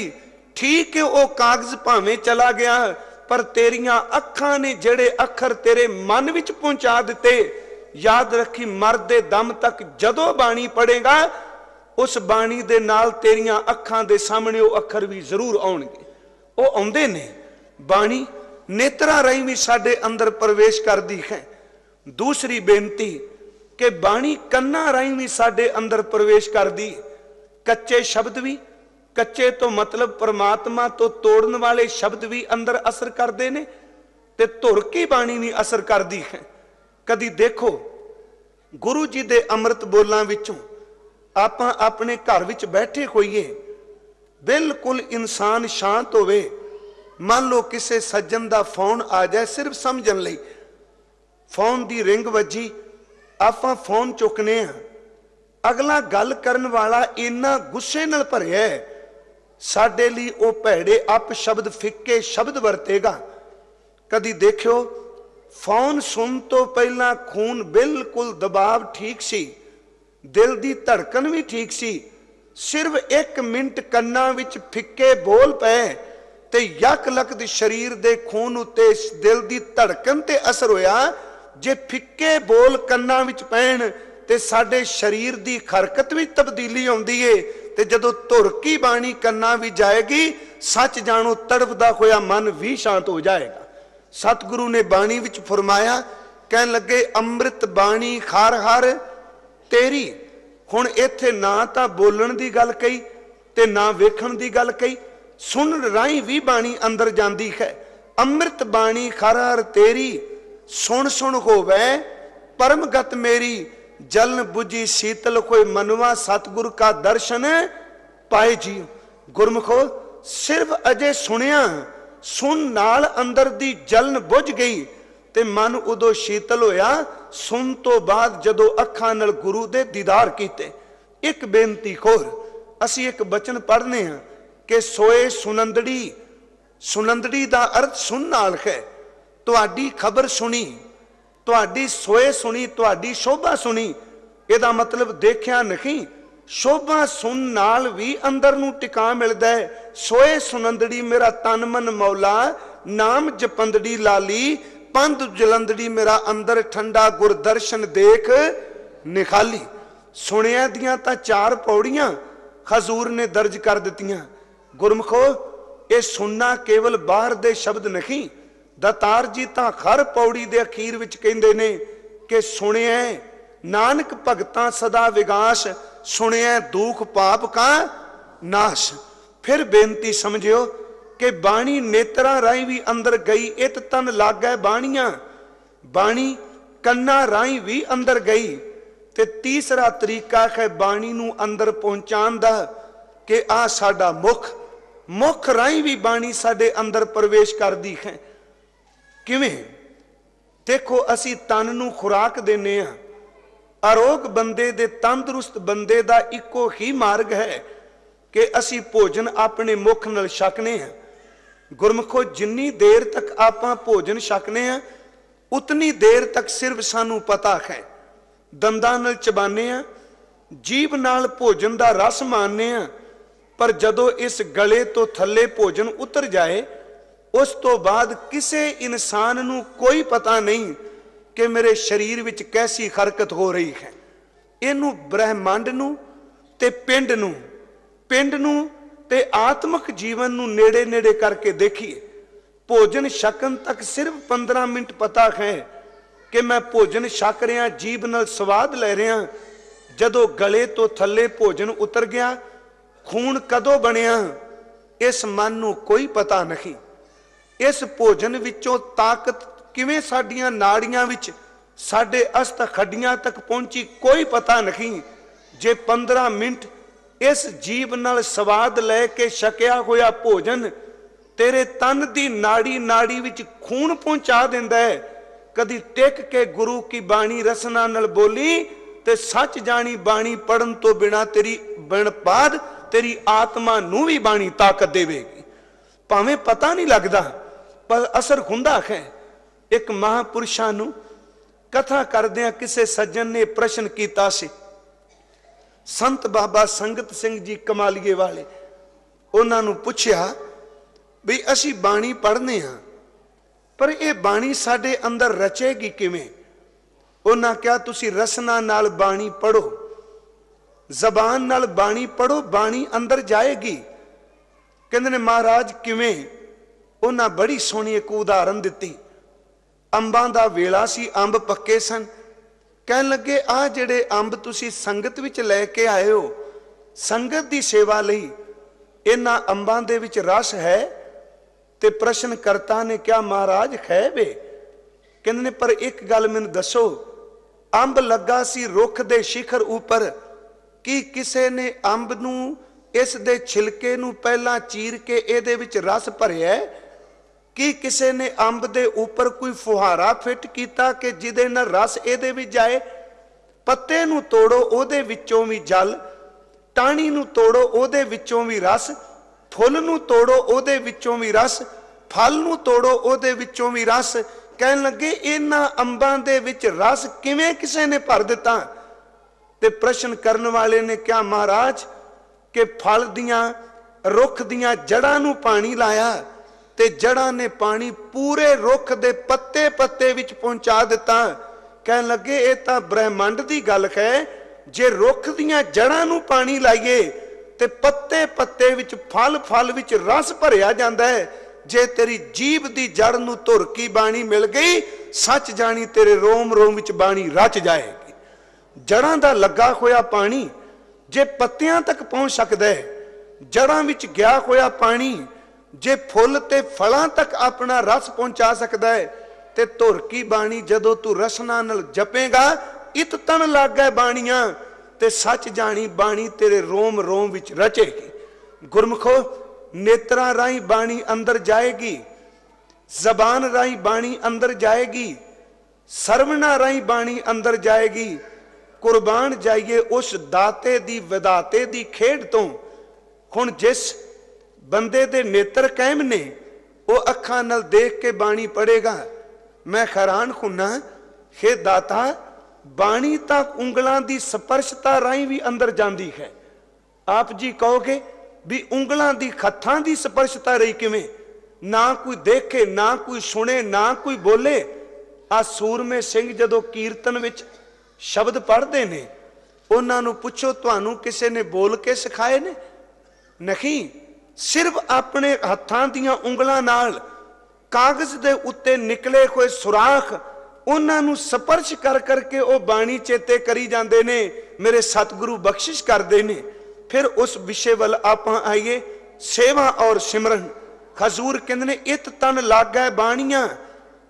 ठीक है ओ कागज भावें चला गया पर तेरियां अखां ने जेड़े अखर तेरे मन विच पहुंचा दिते, याद रखी मरदे दम तक जदों बाणी पढ़ेगा उस बाणी दे नाल तेरियां अखां दे सामने वो अखर भी जरूर आउणगे। वो आउंदे ने। बाणी नेत्रा राही भी साडे अंदर प्रवेश करदी है। दूसरी बेनती कि बाणी कन्ना राही भी साडे अंदर प्रवेश करदी। कच्चे शब्द भी, कच्चे तो मतलब परमात्मा तो तोड़न वाले शब्द भी अंदर असर करते ने ते धुर की बाणी भी असर करती है। कदी देखो गुरु जी दे अमृत बोलां विचों आपां अपने घर विच बैठे होइए, बिल्कुल इंसान शांत होवे, मान लो किसी सज्जन दा फोन आ जाए सिर्फ समझन लई, फोन दी रिंग वजी, आपां फोन चुकने आ, अगला गल करन वाला इन्ना गुस्से नाल भरिया है, साडे लई ओ भैड़े अप शब्द फिक्के शब्द वरतेगा। कदी देखियो फोन सुन तो पहला खून बिल्कुल दबाव ठीक सी, दिल दी धड़कन भी ठीक सी, सिर्फ 1 मिनट कन्ना विच फिक्के बोल पे ते यक लकद शरीर दे खून उत्ते दिल दी धड़कन ते असर होया। जे फिक्के बोल कन्ना विच पैण ते साडे शरीर दी हरकत विच तब्दीली आउंदी है ते जदों धुर की बाणी कन्ना भी जाएगी सच जानो तड़पदा होया मन भी शांत हो जाएगा। सतगुरु ने बाणी विच फरमाया, कहन लगे अमृत बाणी खार हर तेरी। हुण इत्थे ना तां बोलण दी गल कही ते ना वेखण दी गल कही, सुन राही भी बाणी अंदर जांदी है। अमृत बाणी खार हर तेरी, सुन सुन होवे परमगत मेरी, जलन बुझी शीतल कोई मनवा सतगुरु का दर्शन पाए जी। गुरमुखो सिर्फ अजे सुनिया, सुन नाल अंदर दी जलन बुझ गई ते मन उदों शीतल होया। सुन तो बाद जदों अखां नाल गुरु दे दीदार कीते। एक बेनती होर, असी एक बचन पढ़ने हैं कि सोए सुनंदड़ी, सुनंदड़ी दा अर्थ सुन नाल है। तुहाडी खबर सुनी, तुहाडी सोए सुनी, तुहाडी शोभा सुनी, ਇਹਦਾ मतलब देखिया नहीं, शोभा सुन नाल भी अंदर नूं टिका मिलदा है। सोए सुनंदड़ी मेरा तन मन मौला, नाम जपंदड़ी लाली, पंध जलंदड़ी मेरा अंदर ठंडा गुरदर्शन देख निखाली। सुनिया दियां तां 4 पौड़ियां हजूर ने दर्ज कर दित्तियां। गुरमुखो ये सुनना केवल बाहर दे शब्द नहीं, दातार जी तां हर पौड़ी दे अखीर विच कहंदे ने कि सुनिया नानक भगतां सदा विगास, सुनिया दुख पाप का नाश। फिर बेनती समझियो कि बाणी नेत्रा राही भी अंदर गई, इत तन लाग गए बाणियां, बाणी कन्ना राही भी अंदर गई। ते तीसरा तरीका है बाणी नूं अंदर पहुंचाण दा कि आ साडा मुख, मुख राही भी बाणी साडे अंदर प्रवेश करदी है। किवें? देखो असी तन नूं खुराक देने आ, आरोग बंदे दे तंदुरुस्त बंदे दा इको ही मार्ग है कि असी भोजन अपने मुख नाल छकने हैं। गुरमुखो जिन्नी देर तक आपां भोजन छकने हैं उतनी देर तक सिर्फ सानू पता है, दंदां नाल चबाने आ, जीभ नाल भोजन दा रस मानने आ, पर जदों इस गले तो थल्ले भोजन उतर जाए उस तो बाद किसी इंसान नूं कोई पता नहीं कि मेरे शरीर विच कैसी हरकत हो रही है। इनू ब्रह्मांड नूं ते पिंड नूं ते आत्मक जीवन नूं नेड़े नेड़े करके देखिए। भोजन छकन तक सिर्फ 15 मिनट पता है कि मैं भोजन छक रहा, जीभ नाल स्वाद ले रहा। जदों गले तो थल्ले भोजन उतर गया, खून कदों बनिया इस मन नूं कोई पता नहीं। इस भोजन विचों ताकत किवें साडियां नाड़ियां विच साडे अस्त खड्डियां तक पहुंची कोई पता नहीं। जे 15 मिनट इस जीव नाल स्वाद लैके छकिया होया भोजन तेरे तन दी नाड़ी नाड़ी विच खून पहुंचा दिंदा है। कदी टिक के गुरु की बाणी रसना नाल बोली, ते सच जानी बाणी पढ़न तो बिना तेरी बिनपाद तेरी आत्मा नू भी बाणी ताकत देवेगी। भावें पता नहीं लगता पर असर हुंदा है। एक महापुरुषां नू कथा करदियां किसे सज्जन ने प्रश्न कीता सी। संत बाबा संगत सिंह जी कमालीए वाले, उन्हां नू पुछया भी असी बाणी पढ़ने हाँ पर यह बाणी साडे अंदर रचेगी किवें? उन्हां कहा तुसी रसना नाल बाणी पढ़ो, जबान नाल बाणी पढ़ो, बाणी अंदर जाएगी। कहंदे ने महाराज किवें? उन्हां बड़ी सोहनी एक उदाहरण दिती। अंबां दा वेला सी, अंब पक्के सन। कहन लगे आ जिहड़े अंब तुसी संगत विच लैके आए हो, संगत दी सेवा लई इन्हां अंबां दे विच रस है? ते प्रश्नकर्ता ने क्या महाराज है वे? कहंदे ने पर एक गल मैनूं दसो, अंब लगा सी रुख दे शिखर उपर, कि किसे ने अंब नूं इस दे छिलके नूं पहला चीर के इहदे विच रस भरिया है? कि किसे ने अंब दे उपर कोई फुहारा फिट कीता कि जिहदे नाल रस इहदे विच जाए? पत्ते नूं तोड़ो उहदे विचों भी जल, टाणी नूं तोड़ो उहदे विचों भी रस, फुल नूं तोड़ो उहदे विचों भी रस, फल नूं तोड़ो उहदे विचों भी रस। कहन लगे इन्हां अंबां दे विच रस किवें किसे ने भर दिता? ते प्रश्न करन वाले ने क्या महाराज कि फल दियां रुख दियां जड़ां नूं पानी लाया ते जड़ां ने पानी पूरे रुख दे पत्ते पत्ते विच पहुंचा दिता। कहन लगे ये तां ब्रह्मंड दी गल है, जे रुख दियां जड़ां नूं पानी लाइए ते पत्ते पत्ते विच फल फल विच रस भरिया जांदा है। जे तेरी जीभ दी जड़ नूं धुर की बाणी मिल गई, सच जानी तेरे रोम रोम विच बाणी रच जाएगी। जड़ां दा लगा होया पानी जे पत्तियां तक पहुंच सकदा है, जड़ां विच गया होया पानी जे फुल ते फलां तक अपना रस पहुंचा सकदा है, ते धुर की बाणी जदों तू रसना नाल जपेगा इत तन लग गए बाणियां, ते सच जानी बाणी तेरे रोम रोम विच रचेगी। गुरमुखो नेत्रा राही बाणी अंदर जाएगी, जबान राही बाणी अंदर जाएगी, सरवना राही बाणी अंदर जाएगी। कुर्बान जाइए उस दाते दी विदाते दी खेड तो। हुण जिस बंदे दे नेत्र कायम ने वो अखां नाल देख के बाणी पढ़ेगा। मैं हैरान हुन्ना, हे दाता बाणी तक उंगलां दी स्पर्शता राही भी अंदर जांदी है। आप जी कहोगे भी उंगलां दी हत्थां दी स्पर्शता रही किवें? ना कोई देखे, ना कोई सुने, ना कोई बोले। आ सूरमे सिंह जदों कीर्तन विच शब्द पढ़ते ने, उन्हां नूं पुछो तुहानूं किसे ने बोल के सिखाए ने? नहीं, सिर्फ अपने हत्थां दियां उंगलां नाल कागज दे उत्ते निकले हुए सुराख उन्हां नूं स्पर्श कर करके वो बाणी चेते करी जांदे ने। मेरे सतगुरु बख्शिश करदे ने। फिर उस विषय वल आपां आइए, सेवा और सिमरन। हजूर कहंदे ने इत तन लग गए बाणियां,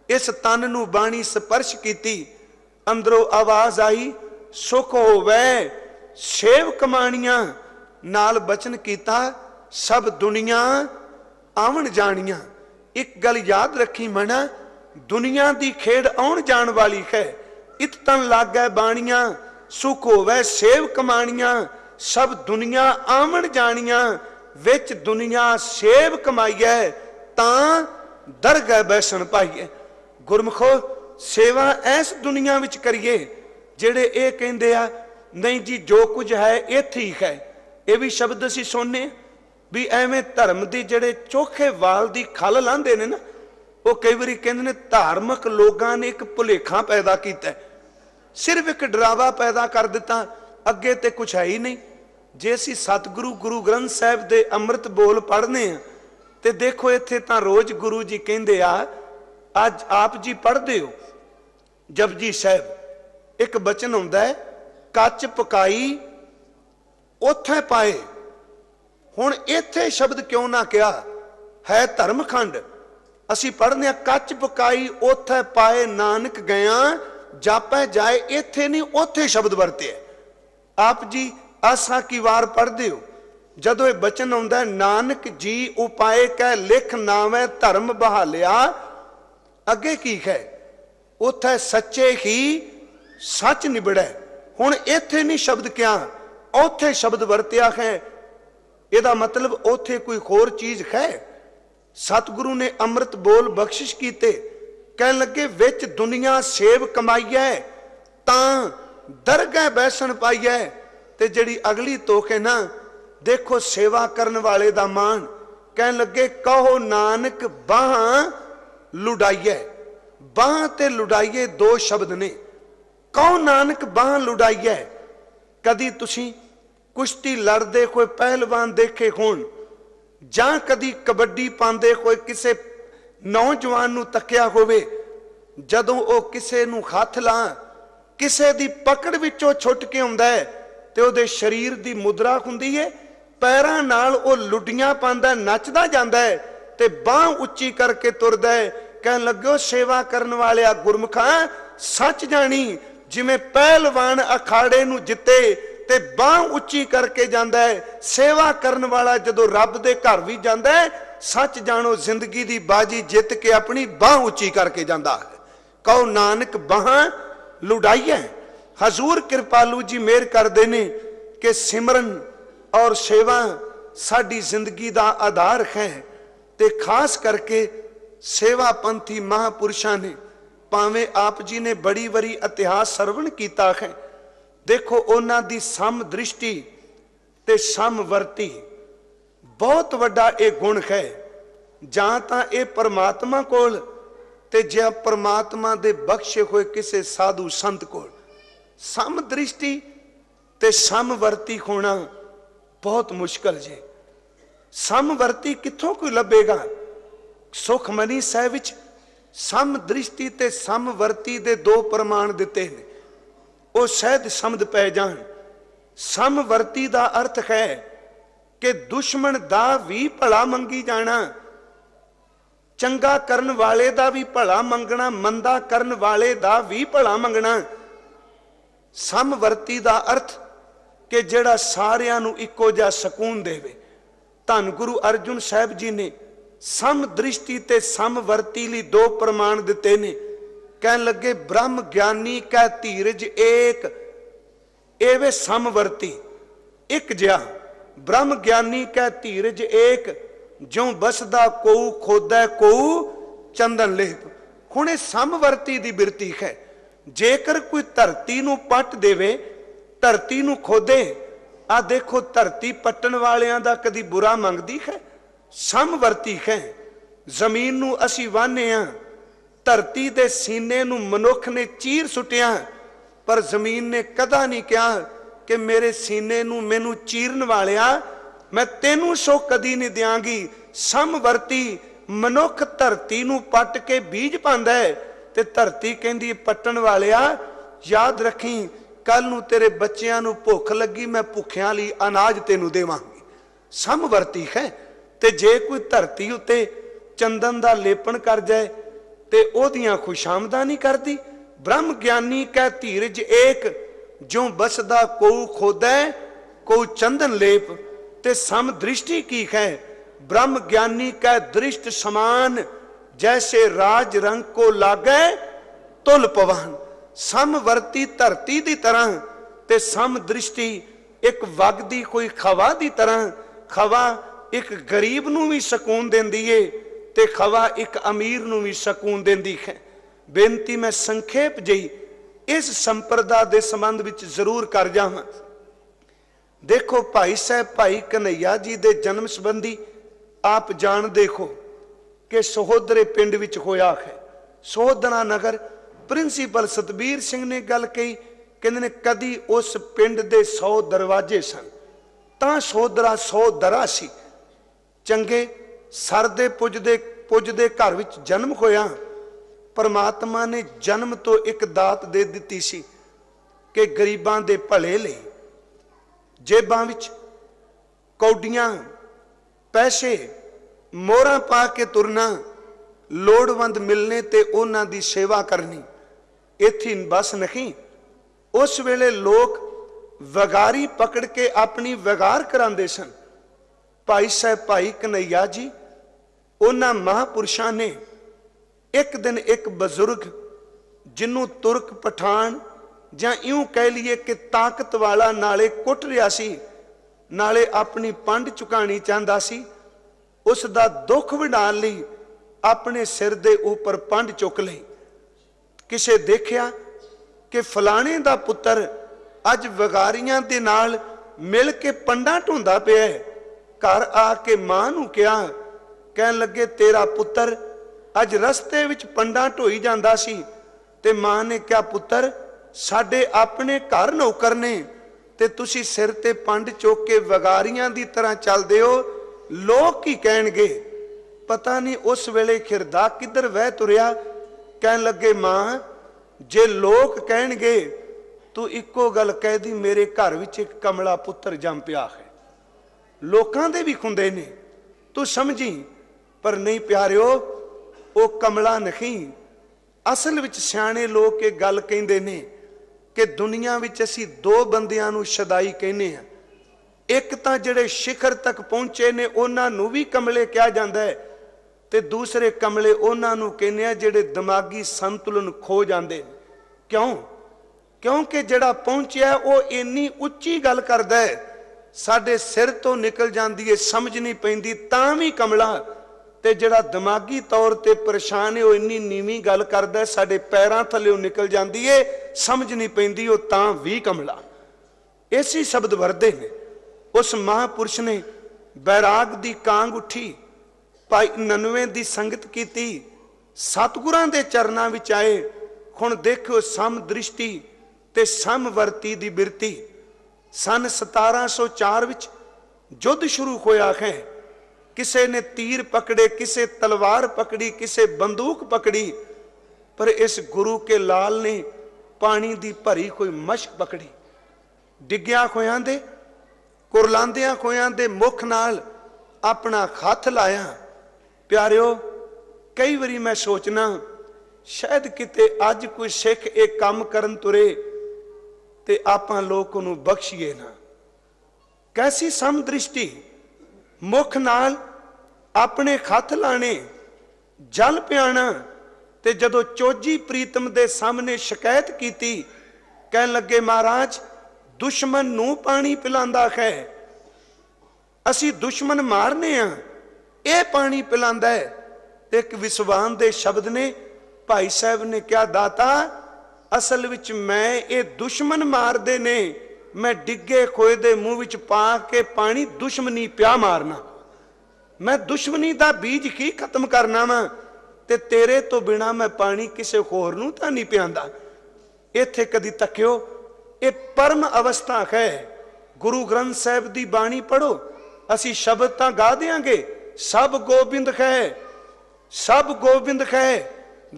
इस तन नूं बाणी स्पर्श कीती, अंदरों आवाज आई सुख होवै सेव कमाणियां, नाल बचन कीता सब दुनिया आवन जानियां। एक गल याद रखी मना, दुनिया दी खेड आउण जाण वाली है। इत तन लग गए बाणियां, सुख होवै सेव कमाणियां, सब दुनिया आवन जानियां। विच दुनिया सेव कमाईए तां दरगह बैसन पाईए। गुरमुखो सेवा ऐस दुनिया विच करिए जेड़े ये कहंदे आ नहीं जी जो कुछ है इत्थे ही है। ये भी शब्द असीं सुनने भी एवें धर्म दी जेड़े चोखे वाल दी खल लांदे ने ना, वो कई बारी कहंदे ने धार्मिक लोगां ने एक भुलेखा पैदा कीता, सिर्फ एक डरावा पैदा कर दिता, अगे ते कुछ है ही नहीं। जे असीं सतगुरु गुरु ग्रंथ साहिब दे अमृत बोल पढ़ने आ ते देखो इत्थे तां रोज गुरु जी कहंदे आ, अज आप जी पढ़दे हो जपजी साहिब, एक बचन हुंदा है कच पकाई ओथे पाए। हुण इत्थे शब्द क्यों ना कहा है? धर्मखंड असीं पढ़ने कच पकाई ओथे पाए नानक गया जापै जाए, इत्थे नहीं ओथे शब्द वरते। आप जी आसा की वार पढ़दे हो, जदों यह बचन आउंदा है नानक जी उपाय कै लिख नावै धर्म बहालिया, अगे की है? उथे सच्चे ही सच निबड़ै। हुण इत्थे नहीं शब्द क्या, उत्थे शब्द वरत्या है। इहदा मतलब उत्थे कोई होर चीज है। सतगुरु ने अमृत बोल बख्शिश कीते, कहन लगे विच दुनिया सेव कमाईए तां दरगह बैसन पाईए। ते जिहड़ी अगली तोख है ना, देखो सेवा करन वाले दा मान, कहन लगे कहो नानक बाहां लुडाइए। बाहां ते लुडाइए दो शब्द ने। कहो नानक बाहां लुडाइए। कदी तुसी कुश्ती लड़दे कोई पहलवान देखे होण, जां कदी कबड्डी पांदे कोई किसे नौजवान नूं तकिया होवे, जदों ओ किसे नूं हथ ला किसे दी पकड़ विचों छुट के आउंदा है ते ओदे शरीर दी मुद्रा हुंदी है, पैरां नाल ओ लुडियां पांदा, नचदा जांदा है ते बांह उच्ची करके तुरदा है। कहन लग्यो सेवा करन वालिया गुरमुखां सच जानी, जिवें पहलवान अखाड़े नूं जिते ते बांह उच्ची करके जांदा है, सेवा करन वाला जदों रब दे घर भी जांदा है, सच जानो जिंदगी दी बाजी जित के अपनी बांह उच्ची करके जांदा है। कहो नानक बाहां लुडाइए। हजूर कृपालू जी मेहर करदे ने कि सिमरन और सेवा साडी जिंदगी दा आधार है। ते खास करके सेवा पंथी महापुरुषां ने, भावें आप जी ने बड़ी बड़ी इतिहास सरवण कीता है, देखो उन्हां दी सम दृष्टि ते समवर्ती बहुत वड्डा एक गुण है। जां तां ये परमात्मा कोल ते जे परमात्मा दे बख्शे हुए किसे साधु संत कोल सम दृष्टि ते समवर्ती होना बहुत मुश्किल जे। समवर्ती कित्थों कोई लभेगा? सुखमनी साहिब विच सम दृष्टि ते समवर्ती दे दो प्रमाण दिते ने, वो सहज समझ पै जान। समवर्ती दा अर्थ है कि दुश्मन दा भी भला मंगी जाना, चंगा करन वाले दा भी भला मंगना, मंदा करन वाले दा भी भला मंगना। समवर्ती दा अर्थ कि जेड़ा सारियां नूं इक्को जिहा सकून देवे। धन गुरु अर्जुन साहिब जी ने सम दृष्टि ते समवर्ती लई दो प्रमाण दिते ने। कहन लगे ब्रह्म ज्ञानी कै धीरज एक, एवे समवर्ती एक जिहा। ब्रह्म ज्ञानी कै धीरज एक, जो बसदा कोऊ खोदै कोऊ चंदन लेप। हुण इह समवर्ती दी बिरती है। जेकर कोई धरती नूं पट देवे, धरती नूं खोदे, आ देखो धरती पट्टन वालियां दा कदी बुरा मंगदी है? समवर्ती है। जमीन नूं असीं वाहने आ, धरती दे सीने नूं मनुख ने चीर सुटिया, पर जमीन ने कदा नहीं कहा कि मेरे सीने नूं मैनूं चीरन वालिया मैं तेनू सो कदी नहीं दियांगी। समवर्ती मनुख धरती नूं पट के बीज पांदा है ते धरती कहंदी पट्टन वालिया याद रखी, कल नूं तेरे बच्चियां नूं भुख लगी, मैं भुखियां लई अनाज तेनू देवांगी। समवर्ती है। ते जे कोई धरती उत्ते चंदन दा लेपन कर जाए ते ओदियां खुशामदा नहीं करदी। ब्रह्म ज्ञानी कै धीरज एक, जो बसदा कोऊ खोदै कोऊ चंदन लेप। ते सम दृष्टि की है? ब्रह्म ज्ञानी कै दृष्ट समान, जैसे राज रंग को लागे तुल पवन। समवर्ती धरती दी तरह ते सम दृष्टि एक वगदी कोई खवा दी तरह। खवा एक गरीब नूं भी सकून देंदी है ते खवा एक अमीर नूं भी सकून देंदी है। बेनती मैं संखेप जही इस संप्रदा दे संबंध विच जरूर कर जावां। देखो भाई साहब भाई कन्हैया जी दे जन्म संबंधी आप जान देखो कि सहोदरे पिंड विच होया है। सहोदरा नगर प्रिंसीपल सतबीर सिंह ने गल कही, कहंदे ने कदी उस पिंड दे 100 दरवाजे सन, तां सहोदरा 100 दरा सी। चंगे सरदे पुजदे घर विच जन्म होया। परमात्मा ने जन्म तो एक दात दे दिती सी कि गरीबां दे भले लई। जेबां विच कौडियां पैसे मोहरां पा के तुरना, लोड़वंद मिलने ते उन्हां दी सेवा करनी। इत्थे बस नहीं, उस वेले लोग वगारी पकड़ के अपनी वगार करांदे सन। भाई साहब भाई कन्हैया जी उन्हां महापुरुषां ने एक दिन एक बजुर्ग जिन्हों तुर्क पठान ਜਾਂ ਇਉਂ ਕਹਿ ਲਈਏ ਕਿ ਤਾਕਤ ਵਾਲਾ ਨਾਲੇ ਕੁੱਟ ਰਿਹਾ ਸੀ, ਨਾਲੇ ਆਪਣੀ ਪੰਡ ਚੁਕਾਣੀ ਚਾਹੁੰਦਾ ਸੀ। ਉਸ ਦਾ ਦੁੱਖ ਵੰਡਾਉਣ ਲਈ ਆਪਣੇ ਸਿਰ ਦੇ ਉੱਪਰ ਪੰਡ ਚੁੱਕ ਲਈ। ਕਿਸੇ ਦੇਖਿਆ ਕਿ ਫਲਾਣੇ ਦਾ ਪੁੱਤਰ ਅੱਜ ਵਗਾਰੀਆਂ ਦੇ ਨਾਲ ਮਿਲ ਕੇ ਪੰਡਾਂ ਢੋਂਦਾ ਪਿਆ ਹੈ। ਘਰ ਆ ਕੇ ਮਾਂ ਨੂੰ ਕਿਹਾ, ਕਹਿਣ ਲੱਗੇ ਤੇਰਾ ਪੁੱਤਰ ਅੱਜ ਰਸਤੇ ਵਿੱਚ ਪੰਡਾਂ ਢੋਈ ਜਾਂਦਾ ਸੀ। ਤੇ ਮਾਂ ਨੇ ਕਿਹਾ, ਪੁੱਤਰ ਸਾਡੇ ਆਪਣੇ ਘਰ ਨੌਕਰ ਨੇ ਤੇ ਤੁਸੀਂ ਸਿਰ ਤੇ ਪੰਡ ਚੁੱਕ ਕੇ ਵਗਾਰੀਆਂ ਦੀ ਤਰ੍ਹਾਂ ਚੱਲਦੇ ਹੋ, ਲੋਕ ਕੀ ਕਹਿਣਗੇ। ਪਤਾ ਨਹੀਂ ਉਸ ਵੇਲੇ ਖਿਰਦਾ ਕਿੱਧਰ ਵਹਿ ਤੁਰਿਆ। ਕਹਿਣ ਲੱਗੇ, ਮਾਂ ਜੇ ਲੋਕ ਕਹਿਣਗੇ ਤੂੰ ਇੱਕੋ ਗੱਲ ਕਹਿ ਦੀ, ਮੇਰੇ ਘਰ ਵਿੱਚ ਇੱਕ ਕਮਲਾ ਪੁੱਤਰ ਜੰਮ ਪਿਆ ਹੈ। ਲੋਕਾਂ ਦੇ ਵੀ ਖੁੰਦੇ ਨੇ, ਤੂੰ ਸਮਝੀ। ਪਰ ਨਹੀਂ ਪਿਆਰਿਓ, ਉਹ ਕਮਲਾ ਨਹੀਂ। ਅਸਲ ਵਿੱਚ ਸਿਆਣੇ ਲੋਕ ਇਹ ਗੱਲ ਕਹਿੰਦੇ ਨੇ ਕਿ ਦੁਨੀਆ ਵਿੱਚ ਅਸੀਂ ਦੋ ਬੰਦਿਆਂ ਨੂੰ ਸ਼ਦਾਈ ਕਹਿੰਦੇ ਹਾਂ। ਇੱਕ ਤਾਂ ਜਿਹੜੇ ਸਿਖਰ ਤੱਕ ਪਹੁੰਚੇ ਨੇ ਉਹਨਾਂ ਨੂੰ ਵੀ ਕਮਲੇ ਕਿਹਾ ਜਾਂਦਾ ਹੈ, ਤੇ ਦੂਸਰੇ ਕਮਲੇ ਉਹਨਾਂ ਨੂੰ ਕਹਿੰਦੇ ਆ ਜਿਹੜੇ ਦਿਮਾਗੀ ਸੰਤੁਲਨ ਖੋ ਜਾਂਦੇ ਨੇ। ਕਿਉਂ? ਕਿਉਂਕਿ ਜਿਹੜਾ ਪਹੁੰਚਿਆ ਉਹ ਇੰਨੀ ਉੱਚੀ ਗੱਲ ਕਰਦਾ ਹੈ, ਸਾਡੇ ਸਿਰ ਤੋਂ ਨਿਕਲ ਜਾਂਦੀ ਹੈ, ਸਮਝ ਨਹੀਂ ਪੈਂਦੀ, ਤਾਂ ਵੀ ਕਮਲਾ। ਤੇ ਜਿਹੜਾ ਦਿਮਾਗੀ ਤੌਰ ਤੇ ਪਰੇਸ਼ਾਨ ਹੈ ਉਹ ਇੰਨੀ ਨੀਵੀਂ ਗੱਲ ਕਰਦਾ, ਸਾਡੇ ਪੈਰਾਂ ਥੱਲੇੋਂ ਨਿਕਲ ਜਾਂਦੀ ਹੈ, ਸਮਝ ਨਹੀਂ ਪੈਂਦੀ, ਉਹ ਤਾਂ ਵੀ ਕਮਲਾ। ਇਸੇ ਸ਼ਬਦ ਵਰਦੇ ਨੇ। ਉਸ ਮਹਾਂਪੁਰਸ਼ ਨੇ ਬੈਰਾਗ ਦੀ ਕਾਂਗ ਉੱਠੀ, ਭਾਈ 99 ਦੀ ਸੰਗਤ ਕੀਤੀ, ਸਤਿਗੁਰਾਂ ਦੇ ਚਰਨਾਂ ਵਿੱਚ ਆਏ। ਹੁਣ ਦੇਖੋ ਸਮ ਦ੍ਰਿਸ਼ਟੀ ਤੇ ਸਮਵਰਤੀ ਦੀ ਬਿਰਤੀ। ਸਨ 1704 ਵਿੱਚ ਯੁੱਧ ਸ਼ੁਰੂ ਹੋਇਆ ਹੈ। ਕਿਸੇ ਨੇ ਤੀਰ ਪਕੜੇ, ਕਿਸੇ ਤਲਵਾਰ ਪਕੜੀ, ਕਿਸੇ ਬੰਦੂਕ ਪਕੜੀ, ਪਰ ਇਸ ਗੁਰੂ ਕੇ ਲਾਲ ਨੇ ਪਾਣੀ ਦੀ ਭਰੀ ਕੋਈ ਮਸ਼ਕ ਪਕੜੀ। ਡਿੱਗਿਆ ਹੋਇਆਂ ਦੇ, ਕੁਰਲਾਂਦਿਆਂ ਹੋਇਆਂ ਦੇ ਮੁਖ ਨਾਲ ਆਪਣਾ ਹੱਥ ਲਾਇਆ। ਪਿਆਰਿਓ, ਕਈ ਵਾਰੀ ਮੈਂ ਸੋਚਣਾ ਸ਼ਾਇਦ ਕਿਤੇ ਅੱਜ ਕੋਈ ਸਿੱਖ ਇਹ ਕੰਮ ਕਰਨ ਤੁਰੇ ਤੇ ਆਪਾਂ ਲੋਕ ਉਹਨੂੰ ਬਖਸ਼ੀਏ ਨਾ। ਕੈਸੀ ਸਮਦ੍ਰਿਸ਼ਟੀ, ਮੁਖ ਨਾਲ ਆਪਣੇ ਹੱਥ ਲਾਣੇ, ਜਲ ਪਿਆਣਾ। ਤੇ ਜਦੋਂ ਚੋਜੀ ਪ੍ਰੀਤਮ ਦੇ ਸਾਹਮਣੇ ਸ਼ਿਕਾਇਤ ਕੀਤੀ, ਕਹਿਣ ਲੱਗੇ ਮਹਾਰਾਜ ਦੁਸ਼ਮਣ ਨੂੰ ਪਾਣੀ ਪਿਲਾਉਂਦਾ ਹੈ, ਅਸੀਂ ਦੁਸ਼ਮਣ ਮਾਰਨੇ ਆ, ਇਹ ਪਾਣੀ ਪਿਲਾਉਂਦਾ ਹੈ। ਤੇ ਇੱਕ ਵਿਸਵਾਨ ਦੇ ਸ਼ਬਦ ਨੇ, ਭਾਈ ਸਾਹਿਬ ਨੇ ਕਿਹਾ, ਦਾਤਾ ਅਸਲ ਵਿੱਚ ਮੈਂ ਇਹ ਦੁਸ਼ਮਣ ਮਾਰਦੇ ਨੇ, ਮੈਂ ਡਿੱਗੇ ਖੋਏ ਦੇ ਮੂੰਹ ਵਿੱਚ ਪਾ ਕੇ ਪਾਣੀ ਦੁਸ਼ਮਣੀ ਪਿਆ ਮਾਰਨਾ, ਮੈਂ ਦੁਸ਼ਮਣੀ ਦਾ ਬੀਜ ਕੀ ਖਤਮ ਕਰਨਾ ਵਾ, ਤੇ ਤੇਰੇ ਤੋਂ ਬਿਨਾ ਮੈਂ ਪਾਣੀ ਕਿਸੇ ਹੋਰ ਨੂੰ ਤਾਂ ਨਹੀਂ ਪਿਆਂਦਾ। ਇੱਥੇ ਕਦੀ ਤੱਕਿਓ, ਇਹ ਪਰਮ ਅਵਸਥਾ ਹੈ। ਗੁਰੂ ਗ੍ਰੰਥ ਸਾਹਿਬ ਦੀ ਬਾਣੀ ਪੜੋ, ਅਸੀਂ ਸ਼ਬਦ ਤਾਂ ਗਾ ਦਿਆਂਗੇ, ਸਭ ਗੋਬਿੰਦ ਹੈ, ਸਭ ਗੋਬਿੰਦ ਹੈ,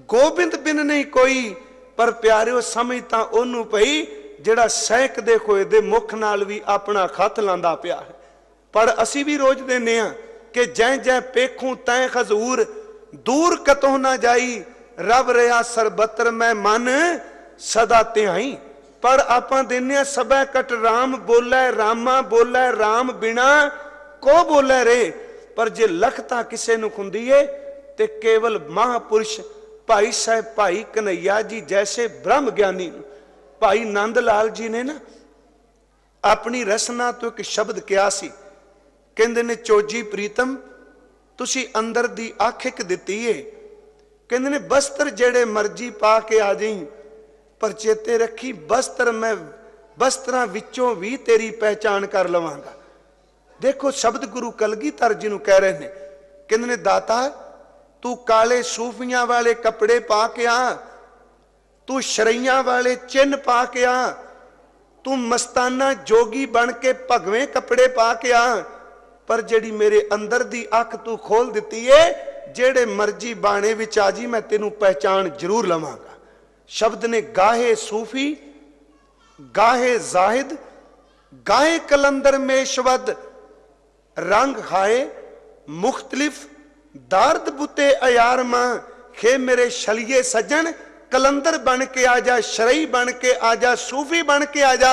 ਗੋਬਿੰਦ ਬਿਨ ਨਹੀਂ ਕੋਈ। ਪਰ ਪਿਆਰਿਓ ਸਮਝ ਤਾਂ ਉਹਨੂੰ ਪਈ ਜਿਹੜਾ ਸਹਿਕਦੇ ਹੋਏ ਦੇ ਮੁਖ ਨਾਲ ਵੀ ਆਪਣਾ ਹੱਥ ਲਾਂਦਾ ਪਿਆ ਹੈ। ਪਰ ਅਸੀਂ ਵੀ ਰੋਜ਼ ਦਿੰਦੇ ਹਾਂ ਕਿ ਜੈ ਜੈ ਪੇਖੂ ਤੈ ਹਜ਼ੂਰ, ਦੂਰ ਕਤੋਂ ਨਾ ਜਾਈ, ਰਬ ਰਿਹਾ ਸਰਬਤਰ ਮੈਂ ਮਨ ਸਦਾ ਧਿਆਈ। ਪਰ ਆਪਾਂ ਦਿੰਦੇ ਹਾਂ ਸਭੈ ਕਟ ਰਾਮ ਬੋਲੇ, ਰਾਮਾ ਬੋਲੇ ਰਾਮ ਬਿਨਾ ਕੋ ਬੋਲੇ ਰੇ। ਪਰ ਜੇ ਲਖਤਾ ਕਿਸੇ ਨੂੰ ਹੁੰਦੀ ਏ ਤੇ ਕੇਵਲ ਮਹਾਪੁਰਸ਼ ਭਾਈ ਸਾਹਿਬ ਭਾਈ ਕਨਈਆ ਜੀ ਜੈਸੇ ਬ੍ਰਹਮ ਗਿਆਨੀ, ਭਾਈ ਨੰਦ ਲਾਲ ਜੀ ਨੇ ਨਾ ਆਪਣੀ ਰਸਨਾ ਤੋਂ ਇੱਕ ਸ਼ਬਦ ਕਿਹਾ ਸੀ। ਕਹਿੰਦੇ ਨੇ ਚੋਜੀ ਪ੍ਰੀਤਮ ਤੁਸੀਂ ਅੰਦਰ ਦੀ ਅੱਖ ਇੱਕ ਦਿੱਤੀ ਏ, ਕਹਿੰਦੇ ਨੇ ਬਸਤਰ ਜਿਹੜੇ ਮਰਜੀ ਪਾ ਕੇ ਆ ਜਾਈ, ਪਰ ਚੇਤੇ ਰੱਖੀ ਬਸਤਰ ਮੈਂ ਬਸਤਰਾਂ ਵਿੱਚੋਂ ਵੀ ਤੇਰੀ ਪਹਿਚਾਨ ਕਰ ਲਵਾਂਗਾ। ਦੇਖੋ ਸ਼ਬਦ ਗੁਰੂ ਕਲਗੀਧਰ ਜੀ ਨੂੰ ਕਹਿ ਰਹੇ ਨੇ, ਕਹਿੰਦੇ ਨੇ ਦਾਤਾ ਤੂੰ ਕਾਲੇ ਸੂਫੀਆਂ ਵਾਲੇ ਕੱਪੜੇ ਪਾ ਕੇ ਆ, ਤੂੰ ਸ਼ਰਈਆਂ ਵਾਲੇ ਚਿੰਨ ਪਾ ਕੇ ਆ, ਤੂੰ ਮਸਤਾਨਾ ਜੋਗੀ ਬਣ ਕੇ ਭਗਵੇਂ ਕੱਪੜੇ ਪਾ ਕੇ ਆ, ਪਰ ਜਿਹੜੀ ਮੇਰੇ ਅੰਦਰ ਦੀ ਅੱਖ ਤੂੰ ਖੋਲ ਦਿੱਤੀ ਏ, ਜਿਹੜੇ ਮਰਜੀ ਬਾਣੇ ਵਿੱਚ ਆ ਜੀ ਮੈਂ ਤੈਨੂੰ ਪਹਿਚਾਨ ਜ਼ਰੂਰ ਲਵਾਂਗਾ। ਸ਼ਬਦ ਨੇ ਗਾਹੇ ਸੂਫੀ, ਗਾਹੇ ਜ਼ਾਹਿਦ, ਗਾਹੇ ਕਲੰਦਰ ਮੇਸ਼ਵਦ, रंग हाय मुख्तलिफ दर्द बुते अयार मां, खे मेरे शलिए सज्जन कलंदर बन के आ जा, शरई बन के आ जा, सूफी बन के आ जा,